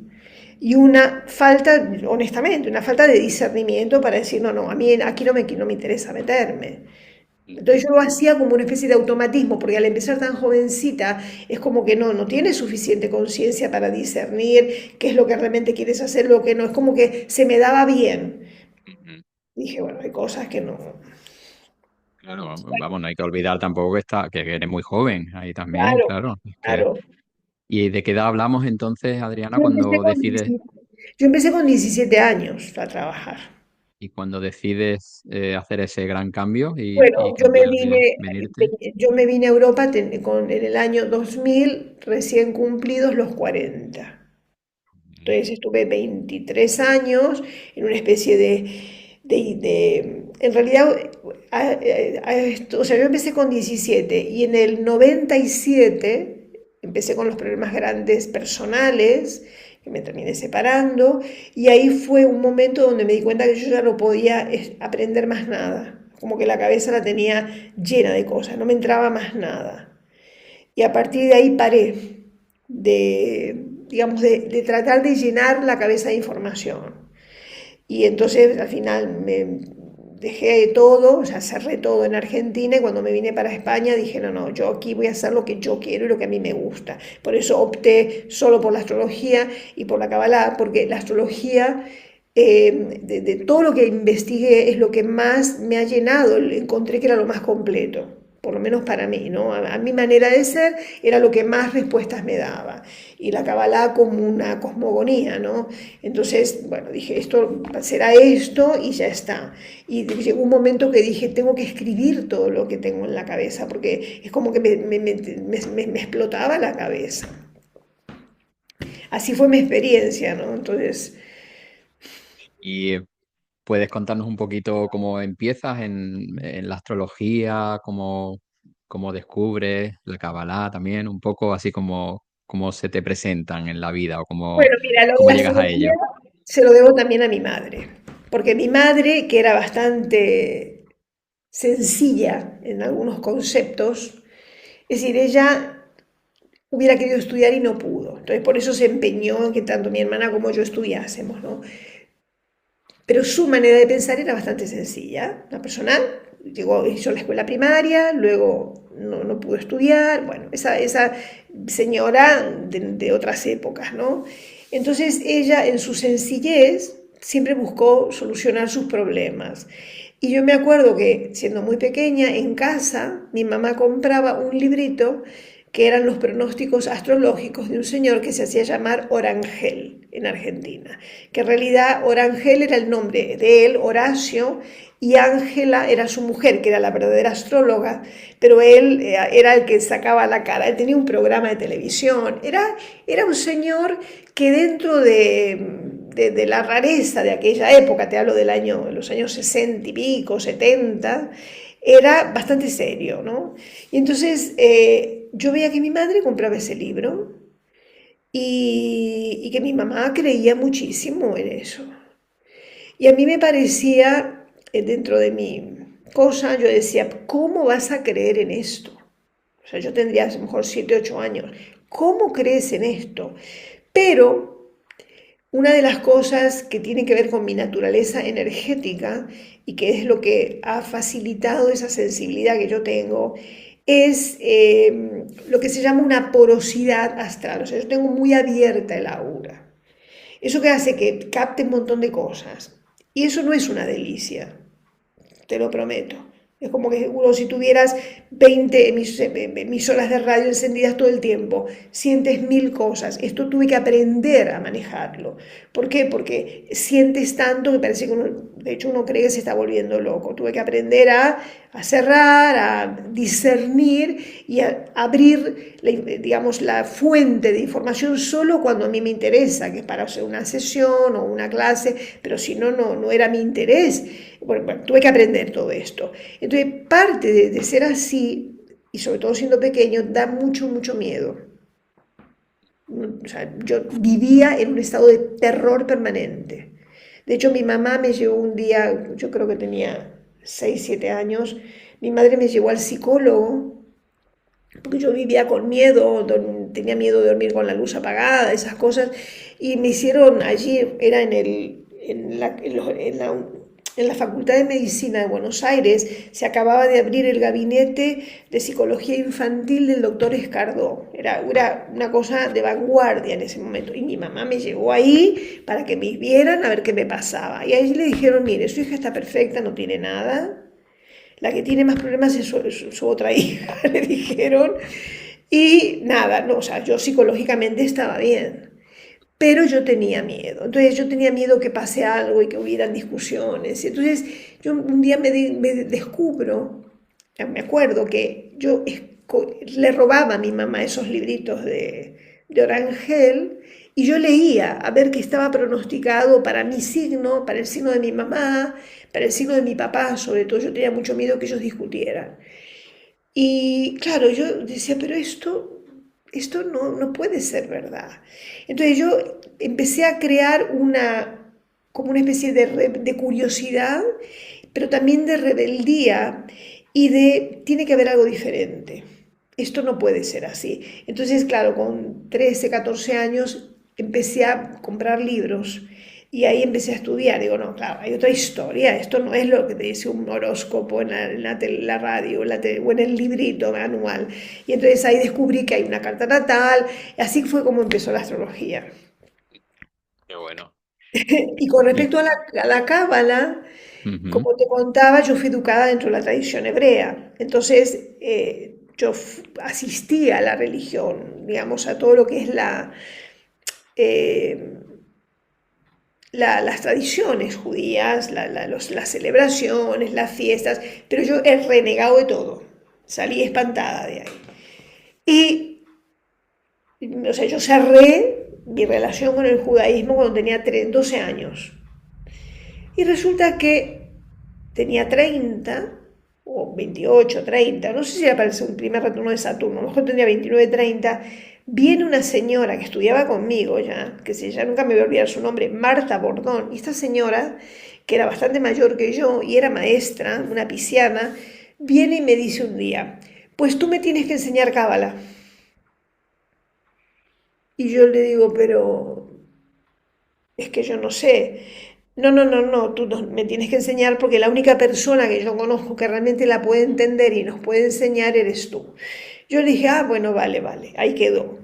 y una falta, honestamente, una falta de discernimiento para decir, no, no, a mí aquí no me interesa meterme. Entonces yo lo hacía como una especie de automatismo, porque al empezar tan jovencita es como que no tienes suficiente conciencia para discernir qué es lo que realmente quieres hacer, lo que no, es como que se me daba bien. ujú, Dije, bueno, hay cosas que no. claro, vamos, no hay que olvidar tampoco que eres muy joven ahí también, Claro, claro. Es que... claro. ¿Y de qué edad hablamos entonces, Adriana, Yo empecé cuando con decides 17, yo empecé con 17 años a trabajar. hacer ese gran cambio y Bueno, cambiar de venirte? yo me vine a Europa en el año 2000, recién cumplidos los 40. Entonces estuve 23 años en una especie en realidad, o sea, yo empecé con 17 y en el 97 empecé con los problemas grandes personales, que me terminé separando, y ahí fue un momento donde me di cuenta que yo ya no podía aprender más nada, como que la cabeza la tenía llena de cosas, no me entraba más nada. Y a partir de ahí paré digamos, de tratar de llenar la cabeza de información. Y entonces al final me dejé todo, o sea, cerré todo en Argentina y cuando me vine para España dije, no, no, yo aquí voy a hacer lo que yo quiero y lo que a mí me gusta. Por eso opté solo por la astrología y por la Kabbalah, porque la astrología, de todo lo que investigué, es lo que más me ha llenado, encontré que era lo más completo. Por lo menos para mí, ¿no? A mi manera de ser era lo que más respuestas me daba. Y la Kabbalah como una cosmogonía, ¿no? Entonces, bueno, dije, esto será esto y ya está. Y llegó un momento que dije, tengo que escribir todo lo que tengo en la cabeza, porque es como que me explotaba la cabeza. Así fue mi experiencia, ¿no? Entonces, ¿Y puedes contarnos un poquito cómo empiezas en la astrología, cómo descubres la Kabbalah también, un poco así como cómo se te presentan en la vida o bueno, mira, lo de cómo la llegas a astrología ello? se lo debo también a mi madre, porque mi madre, que era bastante sencilla en algunos conceptos, es decir, ella hubiera querido estudiar y no pudo. Entonces, por eso se empeñó en que tanto mi hermana como yo estudiásemos, ¿no? Pero su manera de pensar era bastante sencilla. Una persona hizo la escuela primaria, luego no pudo estudiar, bueno, esa señora de otras épocas, ¿no? Entonces ella en su sencillez siempre buscó solucionar sus problemas. Y yo me acuerdo que siendo muy pequeña en casa, mi mamá compraba un librito que eran los pronósticos astrológicos de un señor que se hacía llamar Orangel en Argentina, que en realidad Orangel era el nombre de él, Horacio, y Ángela era su mujer, que era la verdadera astróloga, pero él era el que sacaba la cara, él tenía un programa de televisión, era un señor que dentro de la rareza de aquella época, te hablo de los años 60 y pico, 70, era bastante serio, ¿no? Y entonces yo veía que mi madre compraba ese libro y que mi mamá creía muchísimo en eso. Y a mí me parecía, dentro de mi cosa, yo decía, ¿cómo vas a creer en esto? O sea, yo tendría a lo mejor 7, 8 años. ¿Cómo crees en esto? Pero una de las cosas que tiene que ver con mi naturaleza energética y que es lo que ha facilitado esa sensibilidad que yo tengo, es lo que se llama una porosidad astral. O sea, yo tengo muy abierta el aura. Eso que hace que capte un montón de cosas. Y eso no es una delicia, te lo prometo. Es como que uno si tuvieras 20 emisoras de radio encendidas todo el tiempo, sientes mil cosas. Esto tuve que aprender a manejarlo. ¿Por qué? Porque sientes tanto que parece que de hecho uno cree que se está volviendo loco. Tuve que aprender a cerrar, a discernir y a abrir, digamos, la fuente de información solo cuando a mí me interesa, que es para hacer una sesión o una clase, pero si no, no era mi interés. Bueno, tuve que aprender todo esto. Entonces, parte de ser así, y sobre todo siendo pequeño, da mucho, mucho miedo. O sea, yo vivía en un estado de terror permanente. De hecho, mi mamá me llevó un día, yo creo que tenía 6 7 años, mi madre me llevó al psicólogo, porque yo vivía con miedo, tenía miedo de dormir con la luz apagada, esas cosas, y me hicieron allí, era en la Facultad de Medicina de Buenos Aires, se acababa de abrir el gabinete de psicología infantil del doctor Escardó. Era una cosa de vanguardia en ese momento. Y mi mamá me llevó ahí para que me vieran a ver qué me pasaba. Y ahí le dijeron, mire, su hija está perfecta, no tiene nada. La que tiene más problemas es su otra hija, le dijeron. Y nada, no, o sea, yo psicológicamente estaba bien. Pero yo tenía miedo. Entonces yo tenía miedo que pase algo y que hubieran discusiones. Entonces yo un día me descubro, me acuerdo que yo le robaba a mi mamá esos libritos de Orangel y yo leía a ver qué estaba pronosticado para mi signo, para el signo de mi mamá, para el signo de mi papá, sobre todo. Yo tenía mucho miedo que ellos discutieran. Y claro, yo decía, pero esto no puede ser verdad. Entonces yo empecé a crear como una especie de curiosidad, pero también de rebeldía y tiene que haber algo diferente. Esto no puede ser así. Entonces, claro, con 13 14 años empecé a comprar libros y ahí empecé a estudiar. Digo, no, claro, hay otra historia. Esto no es lo que te dice un horóscopo en la radio o en el librito anual. Y entonces ahí descubrí que hay una carta natal. Y así fue como empezó la astrología. Qué bueno. Y con Y, respecto a la cábala, ujú. como te contaba, yo fui educada dentro de la tradición hebrea. Entonces, yo asistí a la religión, digamos, a todo lo que es eh, las tradiciones judías, las celebraciones, las fiestas, pero yo he renegado de todo. Salí espantada de ahí. Y, o sea, yo cerré mi relación con el judaísmo cuando tenía 12 años. Y resulta que tenía 30 o 28, 30, no sé si era para un primer retorno de Saturno, a lo mejor tenía 29, 30, viene una señora que estudiaba conmigo ya, ya nunca me voy a olvidar su nombre, Marta Bordón, y esta señora, que era bastante mayor que yo y era maestra, una pisciana, viene y me dice un día, pues tú me tienes que enseñar cábala. Y yo le digo, pero es que yo no sé. No, no, no, no, tú me tienes que enseñar porque la única persona que yo conozco que realmente la puede entender y nos puede enseñar eres tú. Yo le dije, ah, bueno, vale, vale, ahí quedó.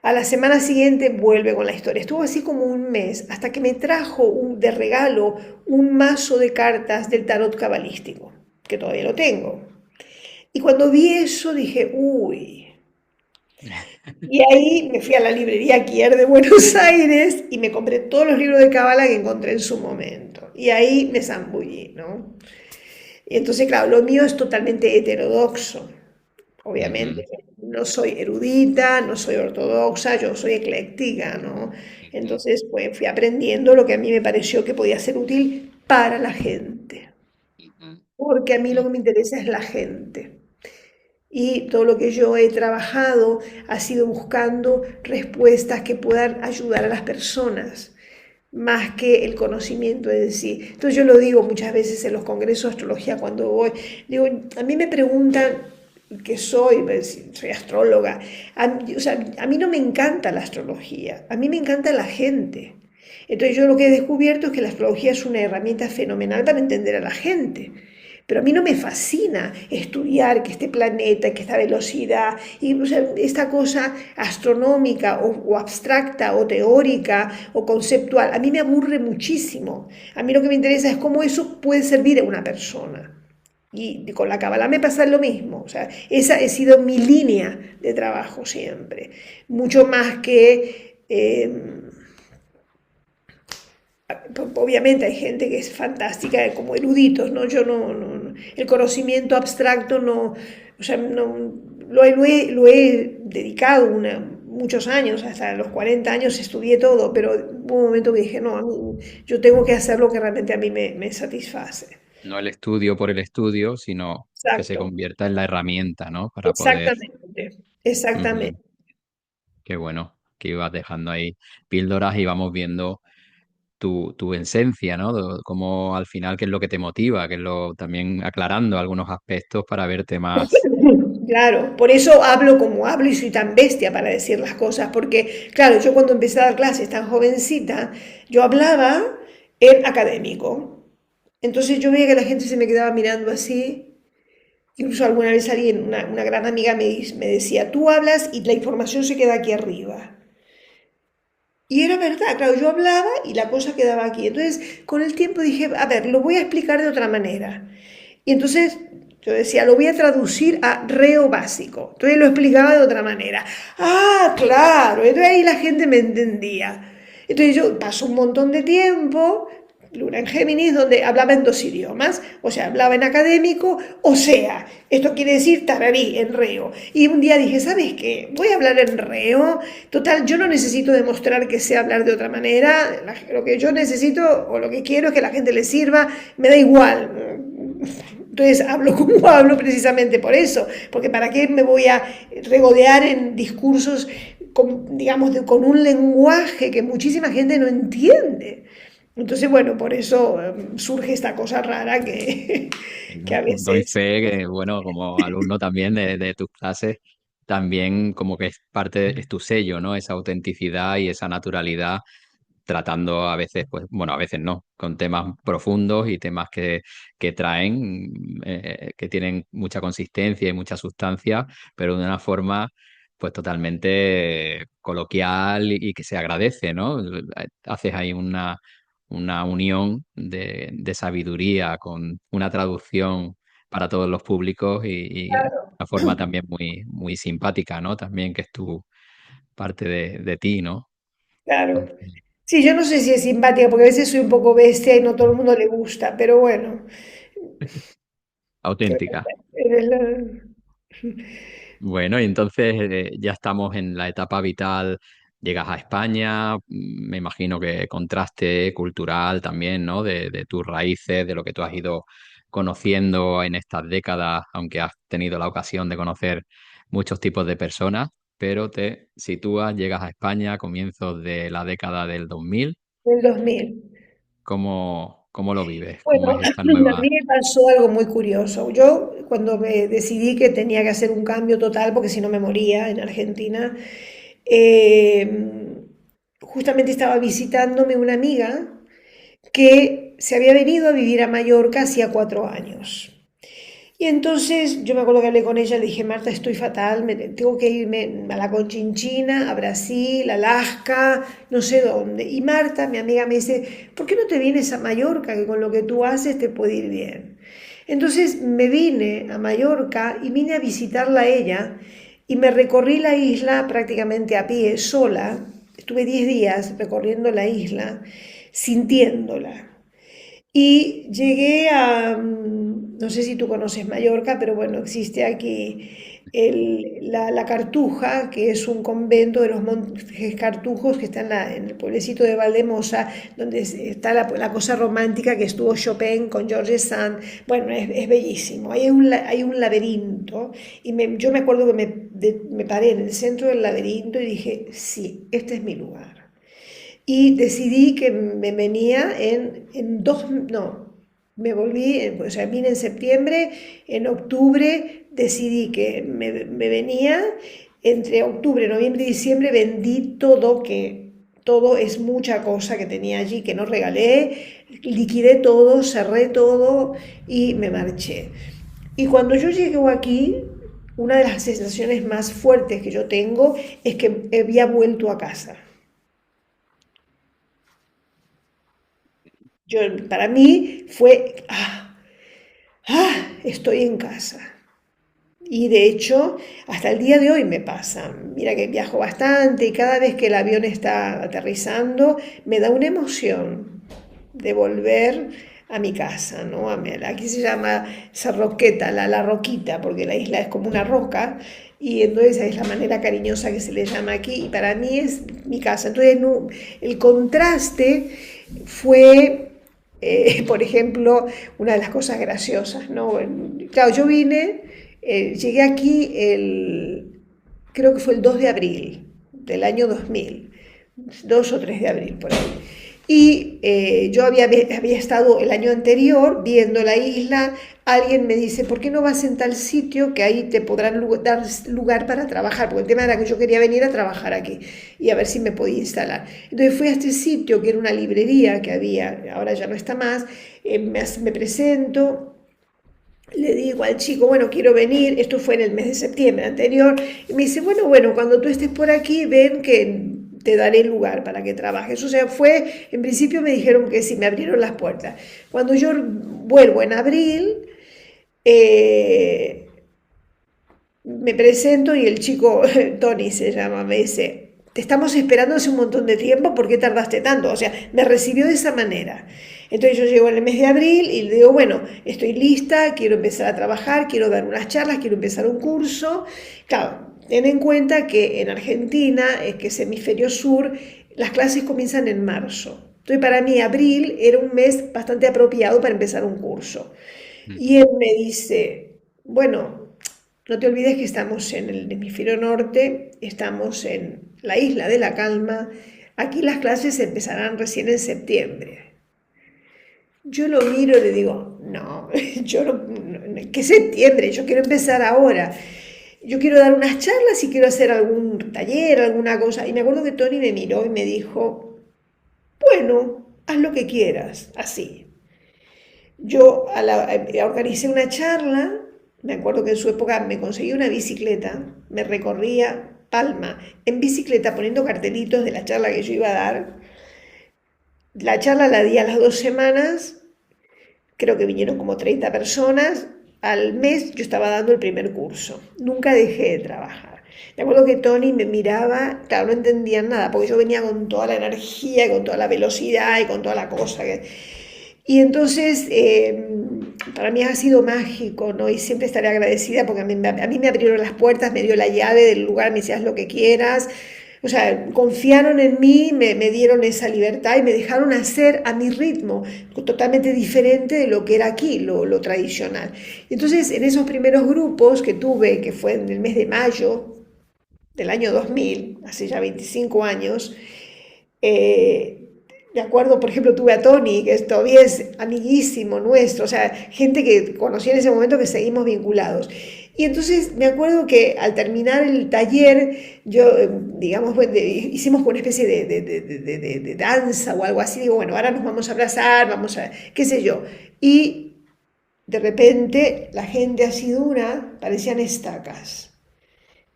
A la semana siguiente vuelve con la historia. Estuvo así como un mes hasta que me trajo de regalo un mazo de cartas del tarot cabalístico, que todavía lo tengo. Y cuando vi eso dije, uy. Y ahí me fui a la librería Kier de Buenos Aires y me compré todos los libros de Cábala que encontré en su momento. Y ahí me zambullí, ¿no? Y entonces, claro, lo mío es totalmente heterodoxo. Ujú. Obviamente, no soy erudita, no soy ortodoxa, yo soy ecléctica, ¿no? Ujú. Entonces, pues fui aprendiendo lo que a mí me pareció que podía ser útil para la gente. Ujú. Porque a mí lo que me interesa es la gente. Y todo lo que yo he trabajado ha sido buscando respuestas que puedan ayudar a las personas, más que el conocimiento en sí. Entonces yo lo digo muchas veces en los congresos de astrología cuando voy, digo, a mí me preguntan qué soy, pues, soy astróloga. O sea, a mí no me encanta la astrología, a mí me encanta la gente. Entonces yo lo que he descubierto es que la astrología es una herramienta fenomenal para entender a la gente. Pero a mí no me fascina estudiar que este planeta, que esta velocidad, y o sea, esta cosa astronómica o abstracta o teórica o conceptual. A mí me aburre muchísimo. A mí lo que me interesa es cómo eso puede servir a una persona. Y con la Kabbalah me pasa lo mismo. O sea, esa ha sido mi línea de trabajo siempre. Mucho más que obviamente hay gente que es fantástica como eruditos, ¿no? Yo el conocimiento abstracto no, o sea, no, lo he dedicado muchos años, hasta los 40 años estudié todo, pero hubo un momento que dije, no, yo tengo que hacer lo que realmente a mí me satisface. No el estudio por el estudio, sino que se Exacto, convierta en la herramienta, ¿no? Para poder... exactamente, Ujú. exactamente. Qué bueno, que ibas dejando ahí píldoras y vamos viendo tu esencia, ¿no? Cómo al final, qué es lo que te motiva, qué es lo también aclarando algunos aspectos para verte más. Claro, por eso hablo como hablo y soy tan bestia para decir las cosas, porque claro, yo cuando empecé a dar clases tan jovencita, yo hablaba en académico. Entonces yo veía que la gente se me quedaba mirando así. Incluso alguna vez alguien, una gran amiga me decía, tú hablas y la información se queda aquí arriba. Y era verdad, claro, yo hablaba y la cosa quedaba aquí. Entonces, con el tiempo dije, a ver, lo voy a explicar de otra manera. Y entonces yo decía, lo voy a traducir a reo básico. Entonces lo explicaba de otra manera. Ah, claro, entonces ahí la gente me entendía. Entonces yo paso un montón de tiempo, Luna en Géminis, donde hablaba en dos idiomas, o sea, hablaba en académico, o sea, esto quiere decir tararí, en reo. Y un día dije, ¿sabes qué? Voy a hablar en reo. Total, yo no necesito demostrar que sé hablar de otra manera. Lo que yo necesito o lo que quiero es que la gente le sirva, me da igual. Entonces hablo como hablo precisamente por eso, porque ¿para qué me voy a regodear en discursos digamos, con un lenguaje que muchísima gente no entiende? Entonces, bueno, por eso surge esta cosa rara que, que a Doy veces... fe que, bueno, como alumno también de tus clases, también como que es parte, es tu sello, ¿no? Esa autenticidad y esa naturalidad, tratando a veces, pues, bueno, a veces no, con temas profundos y temas que traen, que tienen mucha consistencia y mucha sustancia, pero de una forma, pues, totalmente coloquial y que se agradece, ¿no? Haces ahí una unión de sabiduría con una traducción para todos los públicos y Claro, una forma también muy, muy simpática, ¿no? También que es tu parte de ti, ¿no? claro. Sí, yo no sé si es simpática, porque a veces soy un poco bestia y no todo el mundo le gusta, pero bueno. Auténtica. Eres la- Bueno, y entonces ya estamos en la etapa vital, llegas a España, me imagino que contraste cultural también, ¿no? De tus raíces, de lo que tú has ido conociendo en estas décadas, aunque has tenido la ocasión de conocer muchos tipos de personas, pero te sitúas, llegas a España a comienzos de la década del 2000. del 2000. ¿Cómo lo vives? ¿Cómo Bueno, es esta a nueva? mí me pasó algo muy curioso. Yo cuando me decidí que tenía que hacer un cambio total, porque si no me moría en Argentina, eh, justamente estaba visitándome una amiga que se había venido a vivir a Mallorca hacía 4 años. Y entonces yo me acuerdo que hablé con ella, le dije, Marta, estoy fatal, tengo que irme a la Conchinchina, a Brasil, a Alaska, no sé dónde. Y Marta, mi amiga, me dice, ¿por qué no te vienes a Mallorca, que con lo que tú haces te puede ir bien? Entonces me vine a Mallorca y vine a visitarla a ella y me recorrí la isla prácticamente a pie, sola. Estuve 10 días recorriendo la isla, sintiéndola. Y llegué a, no sé si tú conoces Mallorca, pero bueno, existe aquí la Cartuja, que es un convento de los monjes cartujos que está en el pueblecito de Valdemosa, donde está la cosa romántica que estuvo Chopin con George Sand. Bueno, es bellísimo. Hay un laberinto y yo me acuerdo que me paré en el centro del laberinto y dije, sí, este es mi lugar. Y decidí que me venía no, me volví, o sea, vine en septiembre, en octubre decidí que me venía, entre octubre, noviembre y diciembre vendí todo, que todo es mucha cosa que tenía allí, que no regalé, liquidé todo, cerré todo y me marché. Y cuando yo llego aquí, una de las sensaciones más fuertes que yo tengo es que había vuelto a casa. Para mí fue, estoy en casa. Y de hecho, hasta el día de hoy me pasa. Mira que viajo bastante y cada vez que el avión está aterrizando, me da una emoción de volver a mi casa, ¿no? Aquí se llama esa roqueta, la roquita, porque la isla es como una roca, y entonces es la manera cariñosa que se le llama aquí, y para mí es mi casa. Entonces, no, el contraste fue, por ejemplo, una de las cosas graciosas, ¿no? Claro, yo vine, llegué aquí creo que fue el 2 de abril del año 2000, 2 o 3 de abril por ahí. Y yo había estado el año anterior viendo la isla. Alguien me dice, ¿por qué no vas en tal sitio que ahí te podrán dar lugar para trabajar? Porque el tema era que yo quería venir a trabajar aquí y a ver si me podía instalar. Entonces fui a este sitio que era una librería que había, ahora ya no está más, me presento. Le digo al chico, bueno, quiero venir, esto fue en el mes de septiembre anterior, y me dice, bueno, cuando tú estés por aquí, ven que te daré lugar para que trabajes. O sea, en principio me dijeron que sí, me abrieron las puertas. Cuando yo vuelvo en abril, eh, me presento y el chico, Tony se llama, me dice, te estamos esperando hace un montón de tiempo, ¿por qué tardaste tanto? O sea, me recibió de esa manera. Entonces yo llego en el mes de abril y le digo, bueno, estoy lista, quiero empezar a trabajar, quiero dar unas charlas, quiero empezar un curso. Claro, ten en cuenta que en Argentina, que es hemisferio sur, las clases comienzan en marzo. Entonces para mí abril era un mes bastante apropiado para empezar un curso. Mm. Y él me dice, bueno, no te olvides que estamos en el hemisferio norte, estamos en la isla de la Calma, aquí las clases empezarán recién en septiembre. Yo lo miro y le digo, no, yo ¿qué septiembre? Yo quiero empezar ahora. Yo quiero dar unas charlas y quiero hacer algún taller, alguna cosa. Y me acuerdo que Tony me miró y me dijo, bueno, haz lo que quieras, así. Yo organicé una charla, me acuerdo que en su época me conseguí una bicicleta, me recorría Palma en bicicleta poniendo cartelitos de la charla que yo iba a dar. La charla la di a las 2 semanas, creo que vinieron como 30 personas. Al mes yo estaba dando el primer curso, nunca dejé de trabajar. Me acuerdo que Tony me miraba, claro, no entendían nada, porque yo venía con toda la energía, y con toda la velocidad y con toda la cosa. Y entonces, para mí ha sido mágico, ¿no? Y siempre estaré agradecida porque a mí me abrieron las puertas, me dio la llave del lugar, me decías lo que quieras. O sea, confiaron en mí, me dieron esa libertad y me dejaron hacer a mi ritmo, totalmente diferente de lo que era aquí, lo tradicional. Entonces, en esos primeros grupos que tuve, que fue en el mes de mayo del año 2000, hace ya 25 años, de acuerdo, por ejemplo, tuve a Tony, que todavía es amiguísimo nuestro, o sea, gente que conocí en ese momento que seguimos vinculados. Y entonces me acuerdo que al terminar el taller, yo, digamos, bueno, hicimos una especie de danza o algo así. Digo, bueno, ahora nos vamos a abrazar, vamos a, qué sé yo. Y de repente la gente así dura, parecían estacas.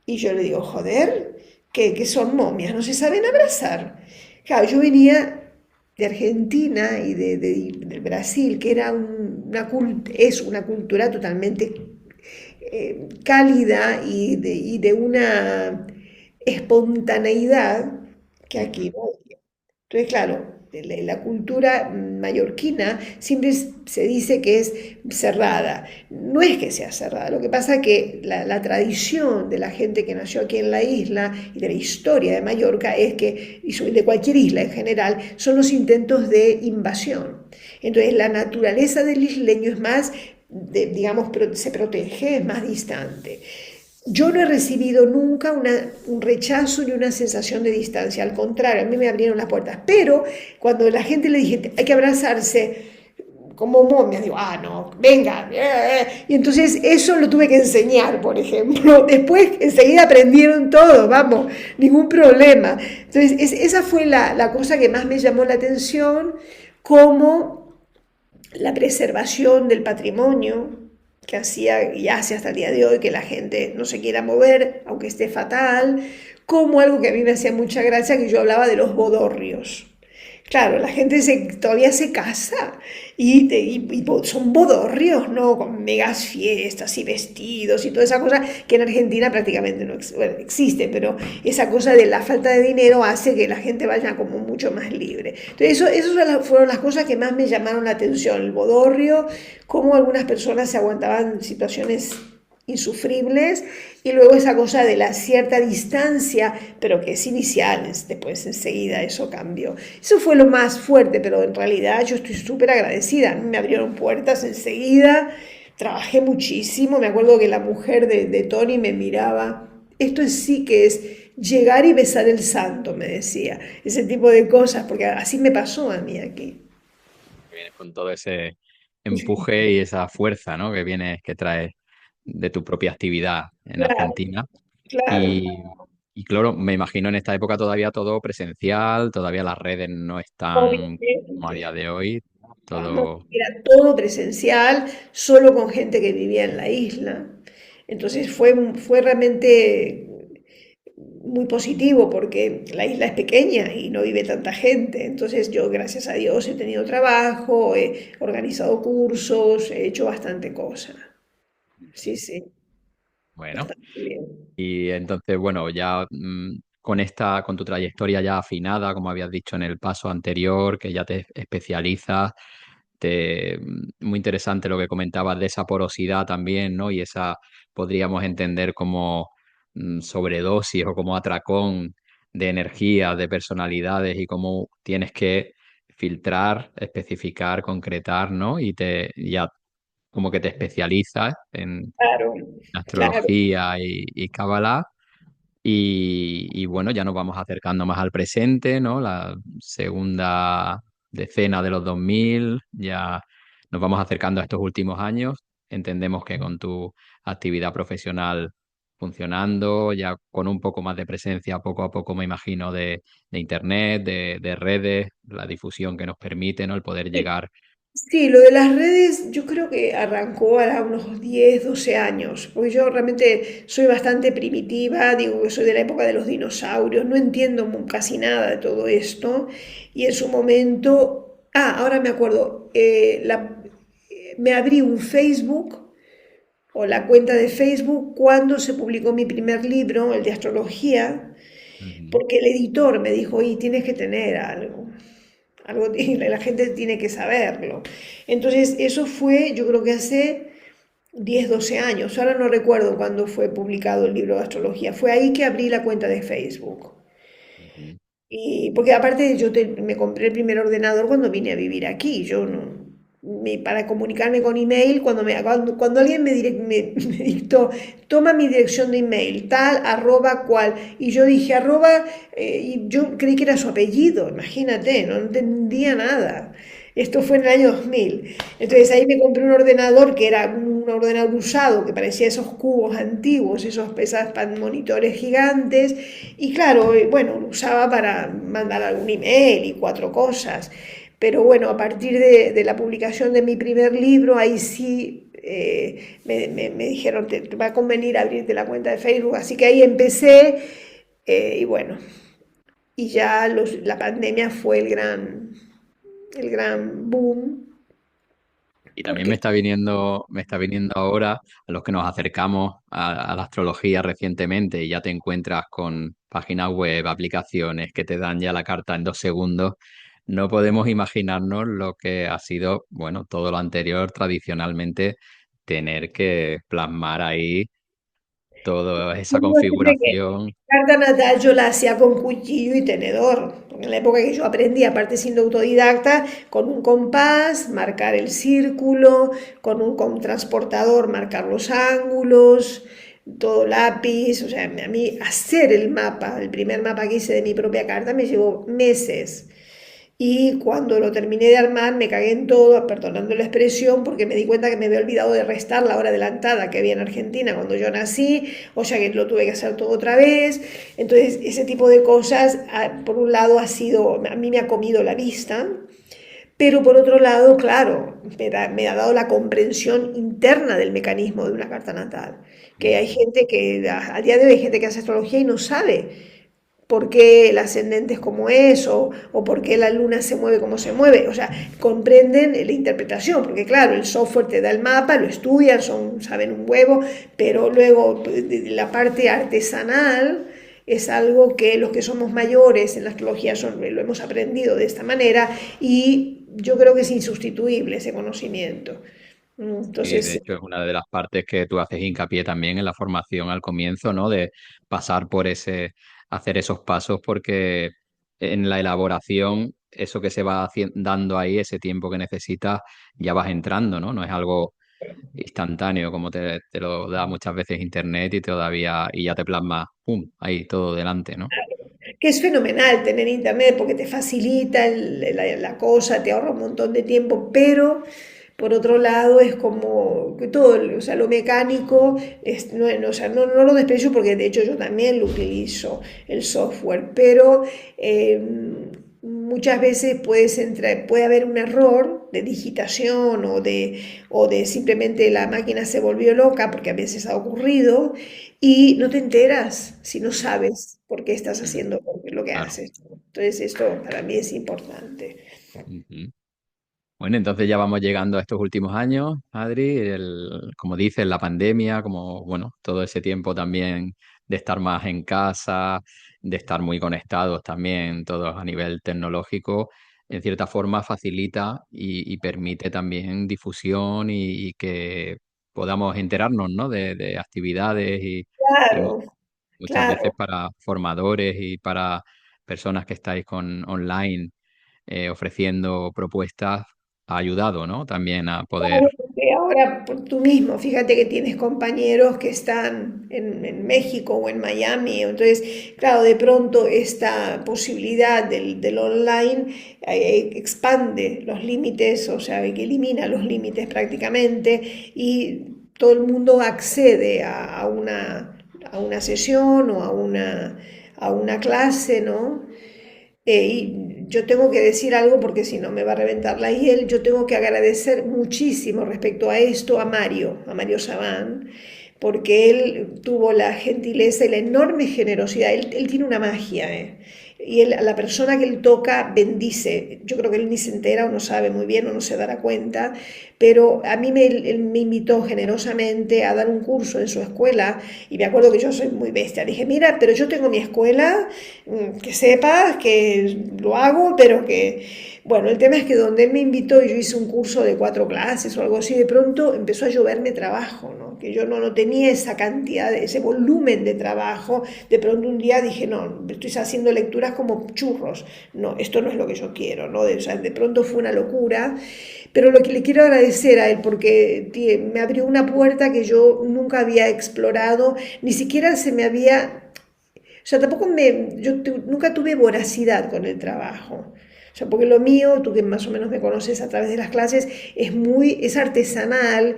Y yo le digo, joder, que son momias, no se saben abrazar. Claro, yo venía de Argentina y del Brasil, que era es una cultura totalmente cálida y de una espontaneidad que aquí no. Entonces, claro, la cultura mallorquina siempre se dice que es cerrada. No es que sea cerrada, lo que pasa es que la tradición de la gente que nació aquí en la isla y de la historia de Mallorca es que, y de cualquier isla en general, son los intentos de invasión. Entonces, la naturaleza del isleño es más, digamos, se protege, es más distante. Yo no he recibido nunca un rechazo ni una sensación de distancia, al contrario, a mí me abrieron las puertas. Pero cuando la gente le dije, hay que abrazarse como momias, digo, ah, no, venga. Y entonces eso lo tuve que enseñar, por ejemplo. Después enseguida aprendieron todo, vamos, ningún problema. Entonces esa fue la cosa que más me llamó la atención, como la preservación del patrimonio que hacía y hace hasta el día de hoy que la gente no se quiera mover, aunque esté fatal, como algo que a mí me hacía mucha gracia, que yo hablaba de los bodorrios. Claro, la gente todavía se casa y son bodorrios, ¿no? Con megas fiestas y vestidos y toda esa cosa que en Argentina prácticamente no bueno, existe, pero esa cosa de la falta de dinero hace que la gente vaya como mucho más libre. Entonces, eso fueron las cosas que más me llamaron la atención, el bodorrio, cómo algunas personas se aguantaban situaciones insufribles y luego esa cosa de la cierta distancia, pero que es inicial, después enseguida eso cambió. Eso fue lo más fuerte, pero en realidad yo estoy súper agradecida, me abrieron puertas enseguida, trabajé muchísimo, me acuerdo que la mujer de Tony me miraba, esto sí que es llegar y besar el santo, me decía, ese tipo de cosas, porque así me pasó a mí aquí. Vienes con todo ese empuje y esa fuerza, ¿no? Que vienes, que traes de tu propia actividad en Claro, Argentina. claro. Y, y claro, me imagino en esta época todavía todo presencial, todavía las redes no están como a Obviamente. día de hoy, No, todo. era todo presencial, solo con gente que vivía en la isla. Entonces fue realmente muy positivo porque la isla es pequeña y no vive tanta gente. Entonces yo, gracias a Dios, he tenido trabajo, he organizado cursos, he hecho bastante cosa. Sí, sí, Bueno, bastante bien. y entonces, bueno, ya con tu trayectoria ya afinada, como habías dicho en el paso anterior, que ya te especializas, muy interesante lo que comentabas de esa porosidad también, ¿no? Y esa podríamos entender como sobredosis o como atracón de energía, de personalidades y cómo tienes que filtrar, especificar, concretar, ¿no? Y ya como que te especializas en Claro, claro. astrología y cábala. Y bueno, ya nos vamos acercando más al presente, ¿no? La segunda decena de los 2000 ya nos vamos acercando a estos últimos años. Entendemos que con tu actividad profesional funcionando, ya con un poco más de presencia, poco a poco, me imagino, de internet, de redes, la difusión que nos permite, ¿no? El poder llegar. Sí, lo de las redes yo creo que arrancó a unos 10, 12 años, porque yo realmente soy bastante primitiva, digo que soy de la época de los dinosaurios, no entiendo casi nada de todo esto, y en su momento, ahora me acuerdo, me abrí un Facebook o la cuenta de Facebook cuando se publicó mi primer libro, el de astrología, Ujú. porque el editor me dijo, y tienes que tener algo. La gente tiene que saberlo. Entonces, eso fue, yo creo que hace 10 12 años. Ahora no recuerdo cuándo fue publicado el libro de astrología. Fue ahí que abrí la cuenta de Facebook. Ujú. Y porque aparte me compré el primer ordenador cuando vine a vivir aquí. Yo no, para comunicarme con email, cuando alguien me dictó, toma mi dirección de email, tal, arroba, cual, y yo dije arroba, y yo creí que era su apellido, imagínate, no entendía nada. Esto fue en el año 2000. Entonces ahí me compré un ordenador que era un ordenador usado, que parecía esos cubos antiguos, esos monitores gigantes. Y claro, bueno, lo usaba para mandar algún email y cuatro cosas. Pero bueno, a partir de la publicación de mi primer libro, ahí sí me dijeron, te va a convenir abrirte la cuenta de Facebook. Así que ahí empecé y bueno, y ya la pandemia fue el gran boom, Y también porque me está viniendo ahora a los que nos acercamos a la astrología recientemente y ya te encuentras con páginas web, aplicaciones que te dan ya la carta en 2 segundos. No podemos imaginarnos lo que ha sido, bueno, todo lo anterior tradicionalmente, tener que plasmar ahí toda esa yo digo siempre que configuración. carta natal yo la hacía con cuchillo y tenedor. En la época que yo aprendí, aparte siendo autodidacta, con un compás, marcar el círculo, con transportador, marcar los ángulos, todo lápiz. O sea, a mí hacer el mapa, el primer mapa que hice de mi propia carta, me llevó meses. Y cuando lo terminé de armar me cagué en todo, perdonando la expresión, porque me di cuenta que me había olvidado de restar la hora adelantada que había en Argentina cuando yo nací, o sea que lo tuve que hacer todo otra vez. Entonces, ese tipo de cosas, por un lado, a mí me ha comido la vista, pero por otro lado, claro, me ha dado la comprensión interna del mecanismo de una carta natal. Que hay gente que, a día de hoy hay gente que hace astrología y no sabe por qué el ascendente es como es o por qué la luna se mueve como se mueve. O sea, comprenden la interpretación, porque claro, el software te da el mapa, lo estudian, saben un huevo, pero luego la parte artesanal es algo que los que somos mayores en la astrología lo hemos aprendido de esta manera y yo creo que es insustituible ese conocimiento. Y de Entonces, hecho es una de las partes que tú haces hincapié también en la formación al comienzo, ¿no? De pasar por hacer esos pasos, porque en la elaboración, eso que se va dando ahí, ese tiempo que necesitas, ya vas entrando, ¿no? No es algo instantáneo como te lo da muchas veces internet y todavía, y ya te plasma, ¡pum! Ahí todo delante, ¿no? que es fenomenal tener internet porque te facilita la cosa, te ahorra un montón de tiempo, pero por otro lado es como que todo, o sea, lo mecánico, o sea, no lo desprecio porque de hecho yo también lo utilizo, el software, pero muchas veces puede haber un error de digitación o de simplemente la máquina se volvió loca, porque a veces ha ocurrido, y no te enteras si no sabes por qué estás Mm, haciendo lo que claro. haces. Entonces esto para mí es importante. Ujú. Bueno, entonces ya vamos llegando a estos últimos años, Adri, como dices, la pandemia, como, bueno, todo ese tiempo también de estar más en casa, de estar muy conectados también, todos a nivel tecnológico, en cierta forma facilita y permite también difusión y que podamos enterarnos, ¿no? De actividades y Claro, muchas claro. veces para formadores y para personas que estáis online ofreciendo propuestas ha ayudado, ¿no? También a poder. Claro, porque ahora tú mismo, fíjate que tienes compañeros que están en México o en Miami, entonces, claro, de pronto esta posibilidad del online expande los límites, o sea, que elimina los límites prácticamente y todo el mundo accede a una sesión o a una clase, ¿no? Y yo tengo que decir algo porque si no me va a reventar la hiel. Yo tengo que agradecer muchísimo respecto a esto a Mario Sabán, porque él tuvo la gentileza y la enorme generosidad. Él tiene una magia, ¿eh? Y a la persona que él toca bendice. Yo creo que él ni se entera o no sabe muy bien o no se dará cuenta, pero a mí él me invitó generosamente a dar un curso en su escuela y me acuerdo que yo soy muy bestia. Dije, mira, pero yo tengo mi escuela, que sepas que lo hago, pero que... Bueno, el tema es que donde él me invitó, yo hice un curso de 4 clases o algo así, de pronto empezó a lloverme trabajo, ¿no? Que yo no tenía esa cantidad, ese volumen de trabajo. De pronto un día dije, no, estoy haciendo lecturas como churros, no, esto no es lo que yo quiero, ¿no? O sea, de pronto fue una locura, pero lo que le quiero agradecer a él, porque me abrió una puerta que yo nunca había explorado, ni siquiera se me había... O sea, tampoco yo nunca tuve voracidad con el trabajo. O sea, porque lo mío, tú que más o menos me conoces a través de las clases, es artesanal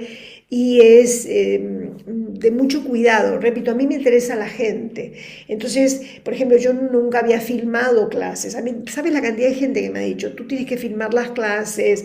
y es de mucho cuidado. Repito, a mí me interesa la gente. Entonces, por ejemplo, yo nunca había filmado clases. A mí, ¿sabes la cantidad de gente que me ha dicho, tú tienes que filmar las clases,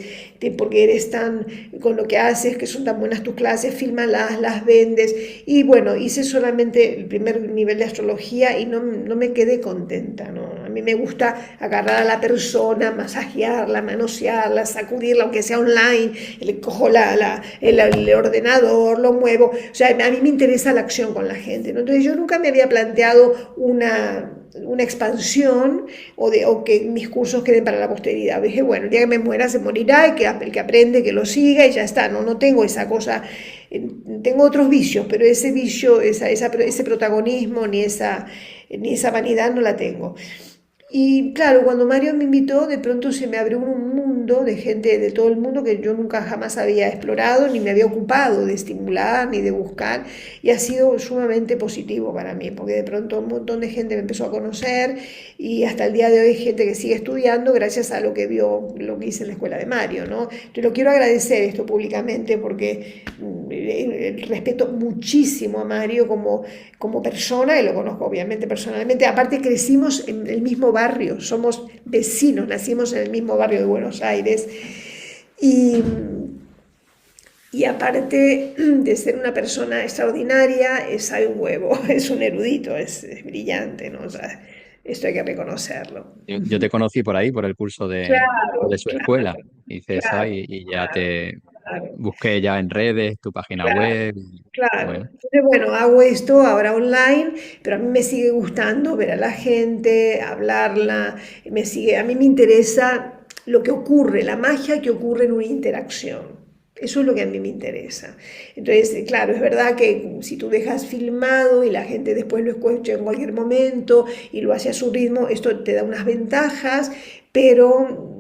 porque eres tan, con lo que haces, que son tan buenas tus clases, fílmalas, las vendes? Y bueno, hice solamente el primer nivel de astrología y no me quedé contenta, ¿no? A mí me gusta agarrar a la persona, masajearla, manosearla, sacudirla, aunque sea online, le cojo el ordenador, lo muevo. O sea, a mí me interesa la acción con la gente, ¿no? Entonces yo nunca me había planteado una expansión o que mis cursos queden para la posteridad. Dije, bueno, el día que me muera se morirá y que el que aprende que lo siga y ya está. No tengo esa cosa, tengo otros vicios, pero ese vicio, ese protagonismo ni esa vanidad no la tengo. Y claro, cuando Mario me invitó, de pronto se me abrió un mundo de gente de todo el mundo que yo nunca jamás había explorado, ni me había ocupado de estimular, ni de buscar, y ha sido sumamente positivo para mí, porque de pronto un montón de gente me empezó a conocer y hasta el día de hoy hay gente que sigue estudiando gracias a lo que vio, lo que hice en la escuela de Mario, ¿no? Te lo quiero agradecer esto públicamente porque respeto muchísimo a Mario como persona, y lo conozco obviamente personalmente. Aparte crecimos en el mismo barrio, somos vecinos, nacimos en el mismo barrio de Buenos Aires. Y, y aparte de ser una persona extraordinaria, sabe un huevo, es un erudito, es brillante, ¿no? O sea, esto hay que reconocerlo. Yo te conocí por ahí, por el curso de Claro, su claro, escuela, hice esa claro, y ya claro, te claro. busqué ya en redes, tu página Claro, web. Y claro. bueno, Entonces, bueno, hago esto ahora online, pero a mí me sigue gustando ver a la gente, hablarla, a mí me interesa lo que ocurre, la magia que ocurre en una interacción. Eso es lo que a mí me interesa. Entonces, claro, es verdad que si tú dejas filmado y la gente después lo escucha en cualquier momento y lo hace a su ritmo, esto te da unas ventajas, pero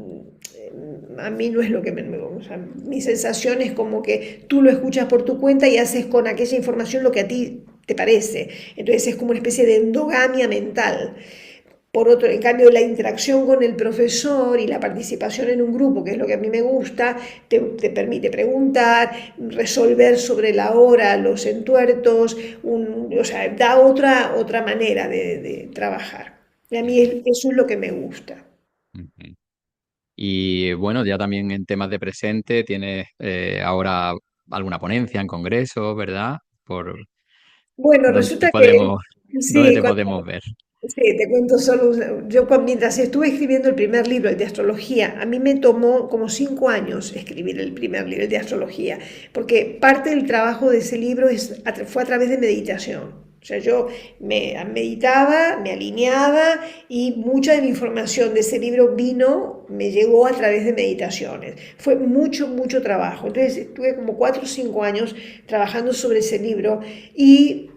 a mí no es lo que o sea, mi sensación es como que tú lo escuchas por tu cuenta y haces con aquella información lo que a ti te parece. Entonces es como una especie de endogamia mental. Por otro, en cambio, la interacción con el profesor y la participación en un grupo, que es lo que a mí me gusta, te permite preguntar, resolver sobre la hora los entuertos, o sea, da otra manera de trabajar. Y a mí eso es lo que me gusta. ujú. Y bueno, ya también en temas de presente tienes ahora alguna ponencia en congreso, ¿verdad? Por Bueno, dónde te resulta que podemos, dónde sí, te podemos ver. sí, te cuento solo, mientras estuve escribiendo el primer libro, el de astrología, a mí me tomó como 5 años escribir el primer libro, el de astrología, porque parte del trabajo de ese libro fue a través de meditación. O sea, yo me meditaba, me alineaba y mucha de la información de ese libro me llegó a través de meditaciones. Fue mucho, mucho trabajo. Entonces estuve como 4 o 5 años trabajando sobre ese libro y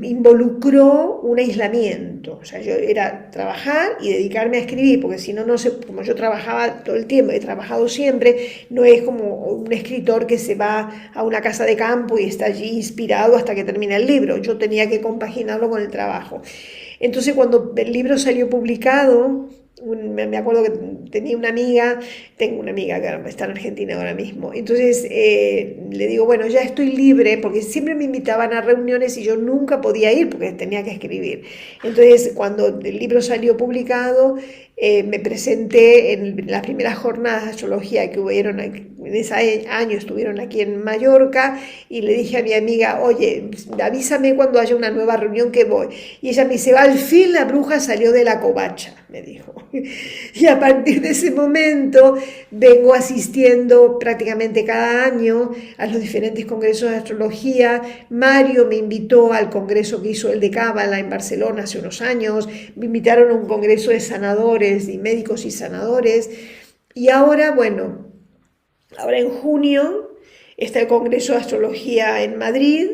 involucró un aislamiento. O sea, yo era trabajar y dedicarme a escribir, porque si no, no sé, como yo trabajaba todo el tiempo, he trabajado siempre, no es como un escritor que se va a una casa de campo y está allí inspirado hasta que termina el libro. Yo tenía que compaginarlo con el trabajo. Entonces, cuando el libro salió publicado, me acuerdo que tengo una amiga que está en Argentina ahora mismo, entonces le digo, bueno, ya estoy libre, porque siempre me invitaban a reuniones y yo nunca podía ir porque tenía que escribir. Entonces, cuando el libro salió publicado, me presenté en las primeras jornadas de astrología que hubieron en ese año, estuvieron aquí en Mallorca, y le dije a mi amiga, oye, avísame cuando haya una nueva reunión que voy. Y ella me dice, al fin la bruja salió de la covacha, me dijo. Y a partir de ese momento vengo asistiendo prácticamente cada año a los diferentes congresos de astrología. Mario me invitó al congreso que hizo el de Cábala en Barcelona hace unos años, me invitaron a un congreso de sanadores, y médicos y sanadores. Y ahora, bueno, ahora en junio está el Congreso de Astrología en Madrid,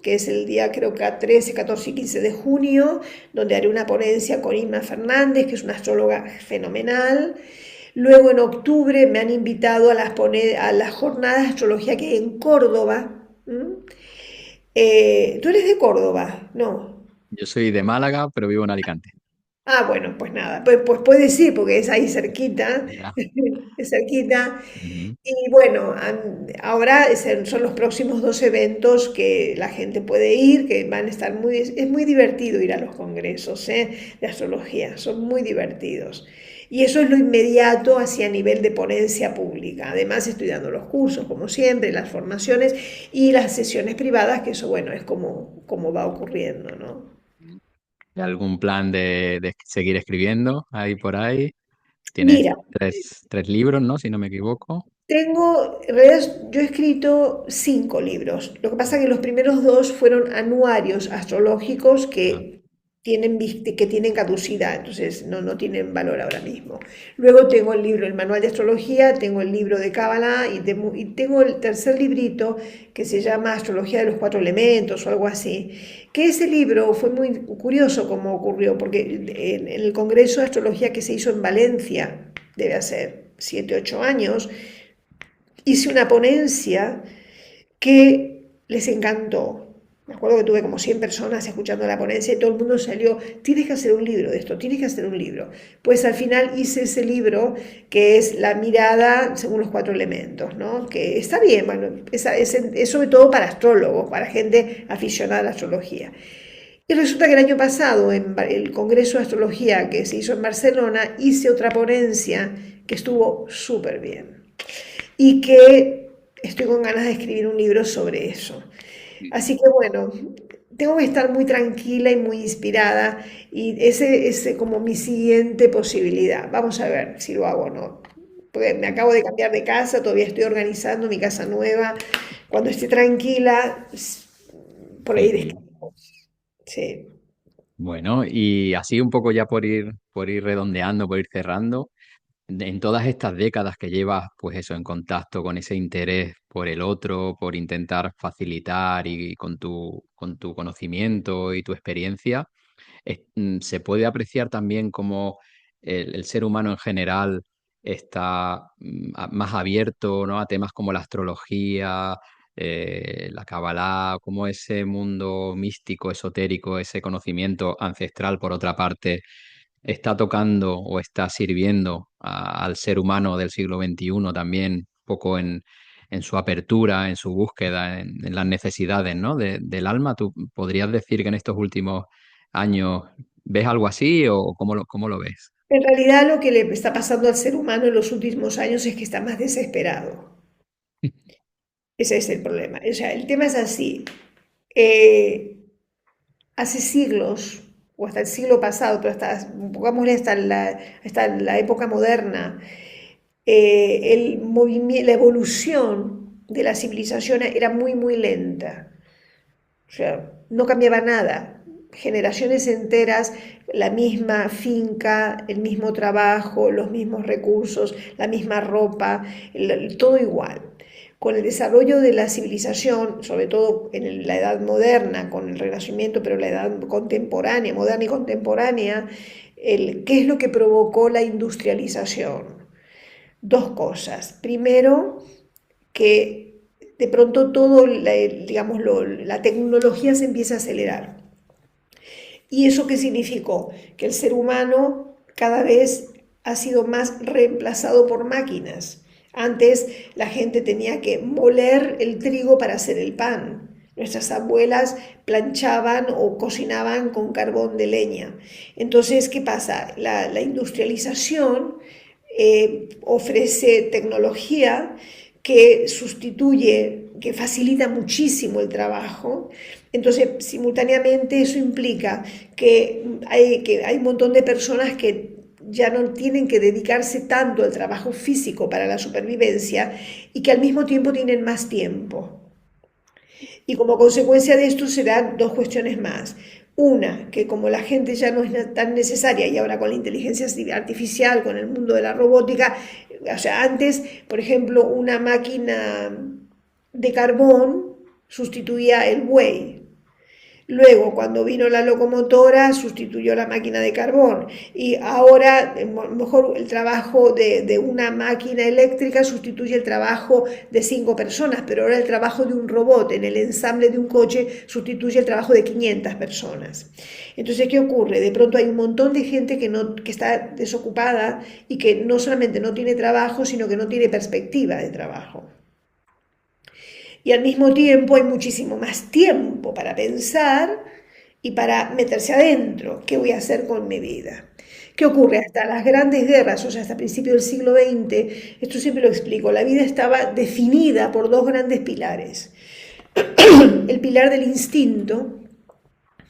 que es el día creo que 13, 14 y 15 de junio, donde haré una ponencia con Inma Fernández, que es una astróloga fenomenal. Luego en octubre me han invitado a las jornadas de astrología que hay en Córdoba. ¿Mm? ¿Tú eres de Córdoba? No. Yo soy de Málaga, pero vivo en Alicante. Ah, bueno, pues nada, pues puedes ir porque es ahí cerquita, Ya. es cerquita. Ujú. Y bueno, ahora son los próximos dos eventos que la gente puede ir, que van a estar es muy divertido ir a los congresos, de astrología, son muy divertidos. Y eso es lo inmediato hacia nivel de ponencia pública. Además estoy dando los cursos, como siempre, las formaciones y las sesiones privadas, que eso, bueno, es como va ocurriendo, ¿no? ¿Hay algún plan de seguir escribiendo ahí por ahí? Tienes Mira, tres libros, ¿no? Si no me equivoco. en realidad yo he escrito 5 libros. Lo que pasa es que los primeros dos fueron anuarios astrológicos Ah, que tienen caducidad, entonces no tienen valor ahora mismo. Luego tengo el libro, el manual de astrología, tengo el libro de Cábala y tengo el tercer librito que se llama Astrología de los Cuatro Elementos o algo así. Que ese libro fue muy curioso como ocurrió, porque en el Congreso de Astrología que se hizo en Valencia, debe hacer 7, 8 años, hice una ponencia que les encantó. Me acuerdo que tuve como 100 personas escuchando la ponencia y todo el mundo salió, tienes que hacer un libro de esto, tienes que hacer un libro. Pues al final hice ese libro que es La mirada según los cuatro elementos, ¿no? Que está bien, bueno, es sobre todo para astrólogos, para gente aficionada a la astrología. Y resulta que el año pasado, en el Congreso de Astrología que se hizo en Barcelona, hice otra ponencia que estuvo súper bien y que estoy con ganas de escribir un libro sobre eso. Así que bueno, tengo que estar muy tranquila y muy inspirada y ese es como mi siguiente posibilidad. Vamos a ver si lo hago o no. Porque me acabo de cambiar de casa, todavía estoy organizando mi casa nueva. Cuando esté tranquila, por ahí sí. descanso. Sí. Bueno, y así un poco ya por ir redondeando, por ir cerrando. En todas estas décadas que llevas, pues eso, en contacto con ese interés por el otro, por intentar facilitar y con tu conocimiento y tu experiencia, se puede apreciar también como el ser humano en general está más abierto, ¿no? A temas como la astrología, la Kabbalah, como ese mundo místico, esotérico, ese conocimiento ancestral, por otra parte está tocando o está sirviendo al ser humano del siglo XXI también, un poco en su apertura, en su búsqueda, en las necesidades, ¿no? Del alma. ¿Tú podrías decir que en estos últimos años ves algo así o cómo lo ves? En realidad lo que le está pasando al ser humano en los últimos años es que está más desesperado. Ese es el problema. O sea, el tema es así. Eh, Hace siglos, o hasta el siglo pasado, pero pongámosle hasta la época moderna, la evolución de la civilización era muy, muy lenta. O sea, no cambiaba nada. Generaciones enteras, la misma finca, el mismo trabajo, los mismos recursos, la misma ropa, todo igual. Con el desarrollo de la civilización, sobre todo en la edad moderna, con el Renacimiento, pero la edad contemporánea, moderna y contemporánea, ¿qué es lo que provocó la industrialización? Dos cosas. Primero, que de pronto todo, digamos, la tecnología se empieza a acelerar. ¿Y eso qué significó? Que el ser humano cada vez ha sido más reemplazado por máquinas. Antes la gente tenía que moler el trigo para hacer el pan. Nuestras abuelas planchaban o cocinaban con carbón de leña. Entonces, ¿qué pasa? La industrialización ofrece tecnología que sustituye, que facilita muchísimo el trabajo. Entonces, simultáneamente eso implica que hay un montón de personas que ya no tienen que dedicarse tanto al trabajo físico para la supervivencia y que al mismo tiempo tienen más tiempo. Y como consecuencia de esto se dan dos cuestiones más. Una, que como la gente ya no es tan necesaria y ahora con la inteligencia artificial, con el mundo de la robótica, o sea, antes, por ejemplo, una máquina de carbón sustituía el buey. Luego, cuando vino la locomotora, sustituyó la máquina de carbón. Y ahora, a lo mejor el trabajo de una máquina eléctrica sustituye el trabajo de 5 personas, pero ahora el trabajo de un robot en el ensamble de un coche sustituye el trabajo de 500 personas. Entonces, ¿qué ocurre? De pronto hay un montón de gente que está desocupada y que no solamente no tiene trabajo, sino que no tiene perspectiva de trabajo. Y al mismo tiempo hay muchísimo más tiempo para pensar y para meterse adentro. ¿Qué voy a hacer con mi vida? ¿Qué ocurre? Hasta las grandes guerras, o sea, hasta principios del siglo XX, esto siempre lo explico, la vida estaba definida por dos grandes pilares. El pilar del instinto,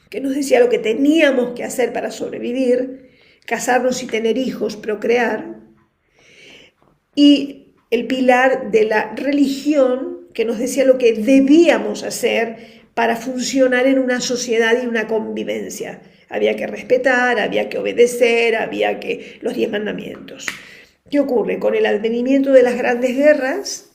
que nos decía lo que teníamos que hacer para sobrevivir, casarnos y tener hijos, procrear, y el pilar de la religión, que nos decía lo que debíamos hacer para funcionar en una sociedad y una convivencia. Había que respetar, había que obedecer, había que los 10 mandamientos. ¿Qué ocurre? Con el advenimiento de las grandes guerras,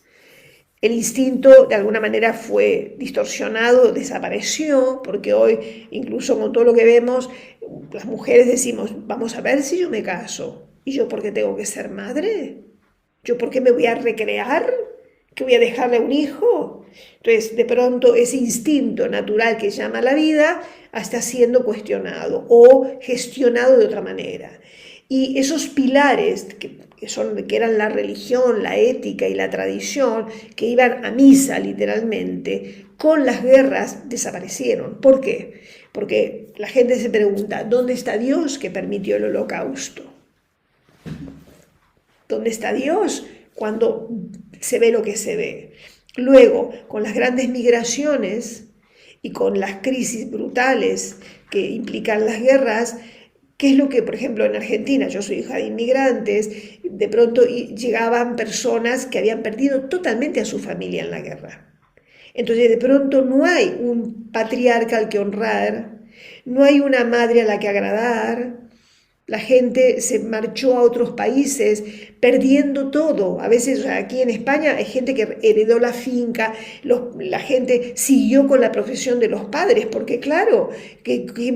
el instinto de alguna manera fue distorsionado, desapareció, porque hoy, incluso con todo lo que vemos, las mujeres decimos, vamos a ver si yo me caso. ¿Y yo por qué tengo que ser madre? ¿Yo por qué me voy a recrear? ¿Que voy a dejarle a un hijo? Entonces, de pronto, ese instinto natural que llama la vida está siendo cuestionado o gestionado de otra manera. Y esos pilares que eran la religión, la ética y la tradición, que iban a misa literalmente, con las guerras desaparecieron. ¿Por qué? Porque la gente se pregunta, ¿dónde está Dios que permitió el holocausto? ¿Dónde está Dios cuando se ve lo que se ve? Luego, con las grandes migraciones y con las crisis brutales que implican las guerras, ¿qué es lo que, por ejemplo, en Argentina, yo soy hija de inmigrantes, de pronto llegaban personas que habían perdido totalmente a su familia en la guerra? Entonces, de pronto no hay un patriarca al que honrar, no hay una madre a la que agradar. La gente se marchó a otros países perdiendo todo. A veces, o sea, aquí en España hay gente que heredó la finca, la gente siguió con la profesión de los padres, porque claro,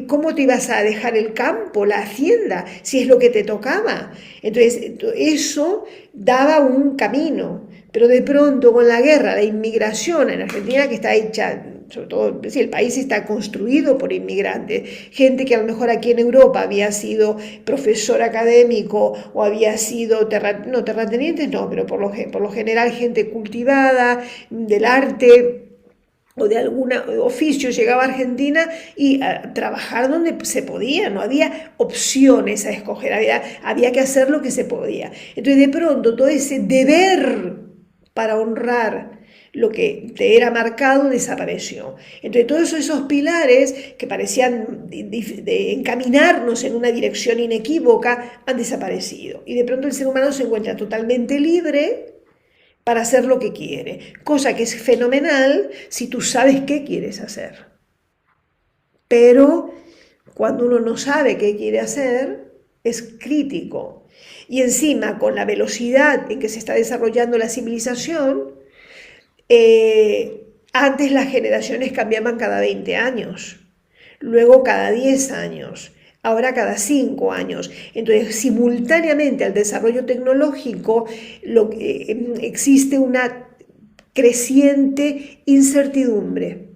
¿cómo te ibas a dejar el campo, la hacienda, si es lo que te tocaba? Entonces, eso daba un camino. Pero de pronto con la guerra, la inmigración en Argentina, que está hecha, sobre todo, si el país está construido por inmigrantes, gente que a lo mejor aquí en Europa había sido profesor académico o había sido terratenientes, no, pero por lo general gente cultivada del arte o de algún oficio, llegaba a Argentina y a trabajar donde se podía, no había opciones a escoger, había que hacer lo que se podía. Entonces de pronto todo ese deber para honrar lo que te era marcado desapareció. Entonces todos esos pilares que parecían de encaminarnos en una dirección inequívoca han desaparecido. Y de pronto el ser humano se encuentra totalmente libre para hacer lo que quiere, cosa que es fenomenal si tú sabes qué quieres hacer. Pero cuando uno no sabe qué quiere hacer, es crítico. Y encima, con la velocidad en que se está desarrollando la civilización, antes las generaciones cambiaban cada 20 años, luego cada 10 años, ahora cada 5 años. Entonces, simultáneamente al desarrollo tecnológico, existe una creciente incertidumbre.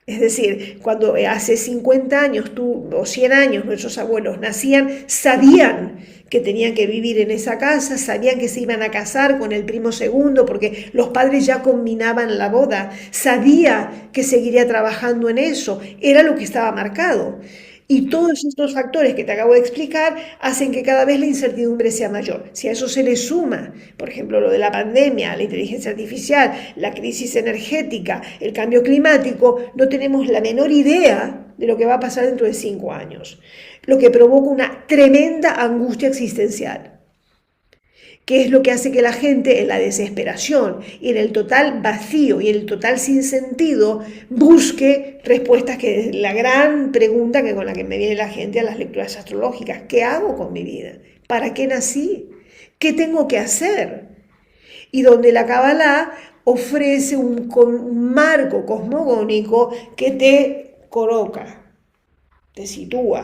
Es decir, cuando hace 50 años o 100 años nuestros abuelos nacían, sabían que tenían que vivir en esa casa, sabían que se iban a casar con el primo segundo porque los padres ya combinaban la boda, sabía que seguiría trabajando en eso, era lo que estaba marcado. Y todos estos factores que te acabo de explicar hacen que cada vez la incertidumbre sea mayor. Si a eso se le suma, por ejemplo, lo de la pandemia, la inteligencia artificial, la crisis energética, el cambio climático, no tenemos la menor idea de lo que va a pasar dentro de 5 años, lo que provoca una tremenda angustia existencial. ¿Qué es lo que hace que la gente en la desesperación y en el total vacío y en el total sinsentido busque respuestas? Que es la gran pregunta con la que me viene la gente a las lecturas astrológicas. ¿Qué hago con mi vida? ¿Para qué nací? ¿Qué tengo que hacer? Y donde la Kabbalah ofrece un marco cosmogónico que te coloca, te sitúa.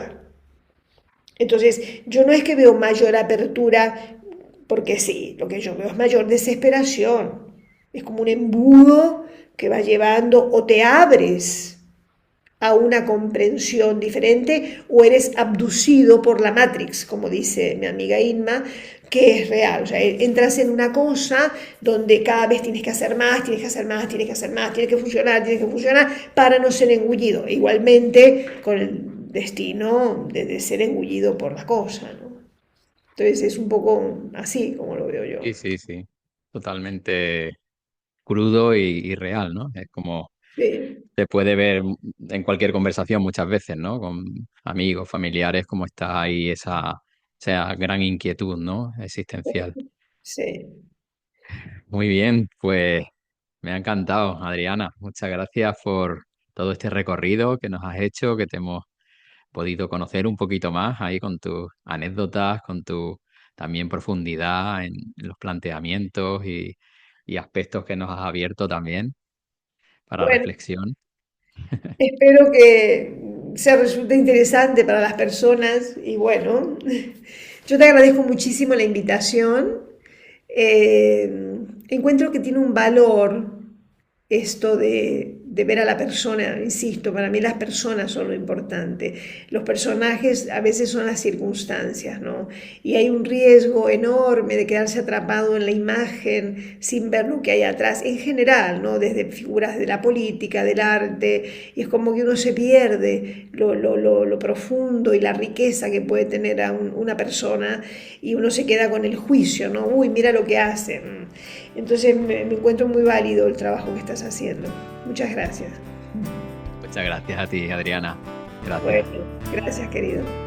Entonces, yo no es que veo mayor apertura, porque sí, lo que yo veo es mayor desesperación. Es como un embudo que va llevando o te abres a una comprensión diferente o eres abducido por la Matrix, como dice mi amiga Inma, que es real. O sea, entras en una cosa donde cada vez tienes que hacer más, tienes que hacer más, tienes que hacer más, tienes que funcionar para no ser engullido. Igualmente con el destino de ser engullido por la cosa, ¿no? Entonces es un poco así como lo veo yo. Sí, sí, sí. Totalmente crudo y real, ¿no? Es como Sí. se puede ver en cualquier conversación muchas veces, ¿no? Con amigos, familiares, cómo está ahí esa gran inquietud, ¿no? Existencial. Sí. Muy bien, pues me ha encantado, Adriana. Muchas gracias por todo este recorrido que nos has hecho, que te hemos podido conocer un poquito más ahí con tus anécdotas, con tu también profundidad en los planteamientos y aspectos que nos has abierto también para Bueno, reflexión. espero que se resulte interesante para las personas y bueno, yo te agradezco muchísimo la invitación. Encuentro que tiene un valor esto de ver a la persona, insisto, para mí las personas son lo importante. Los personajes a veces son las circunstancias, ¿no? Y hay un riesgo enorme de quedarse atrapado en la imagen sin ver lo que hay atrás, en general, ¿no? Desde figuras de la política, del arte, y es como que uno se pierde lo profundo y la riqueza que puede tener a una persona y uno se queda con el juicio, ¿no? Uy, mira lo que hace. Entonces me encuentro muy válido el trabajo que estás haciendo. Muchas gracias. Muchas gracias a ti, Adriana. Gracias. Bueno, gracias querido.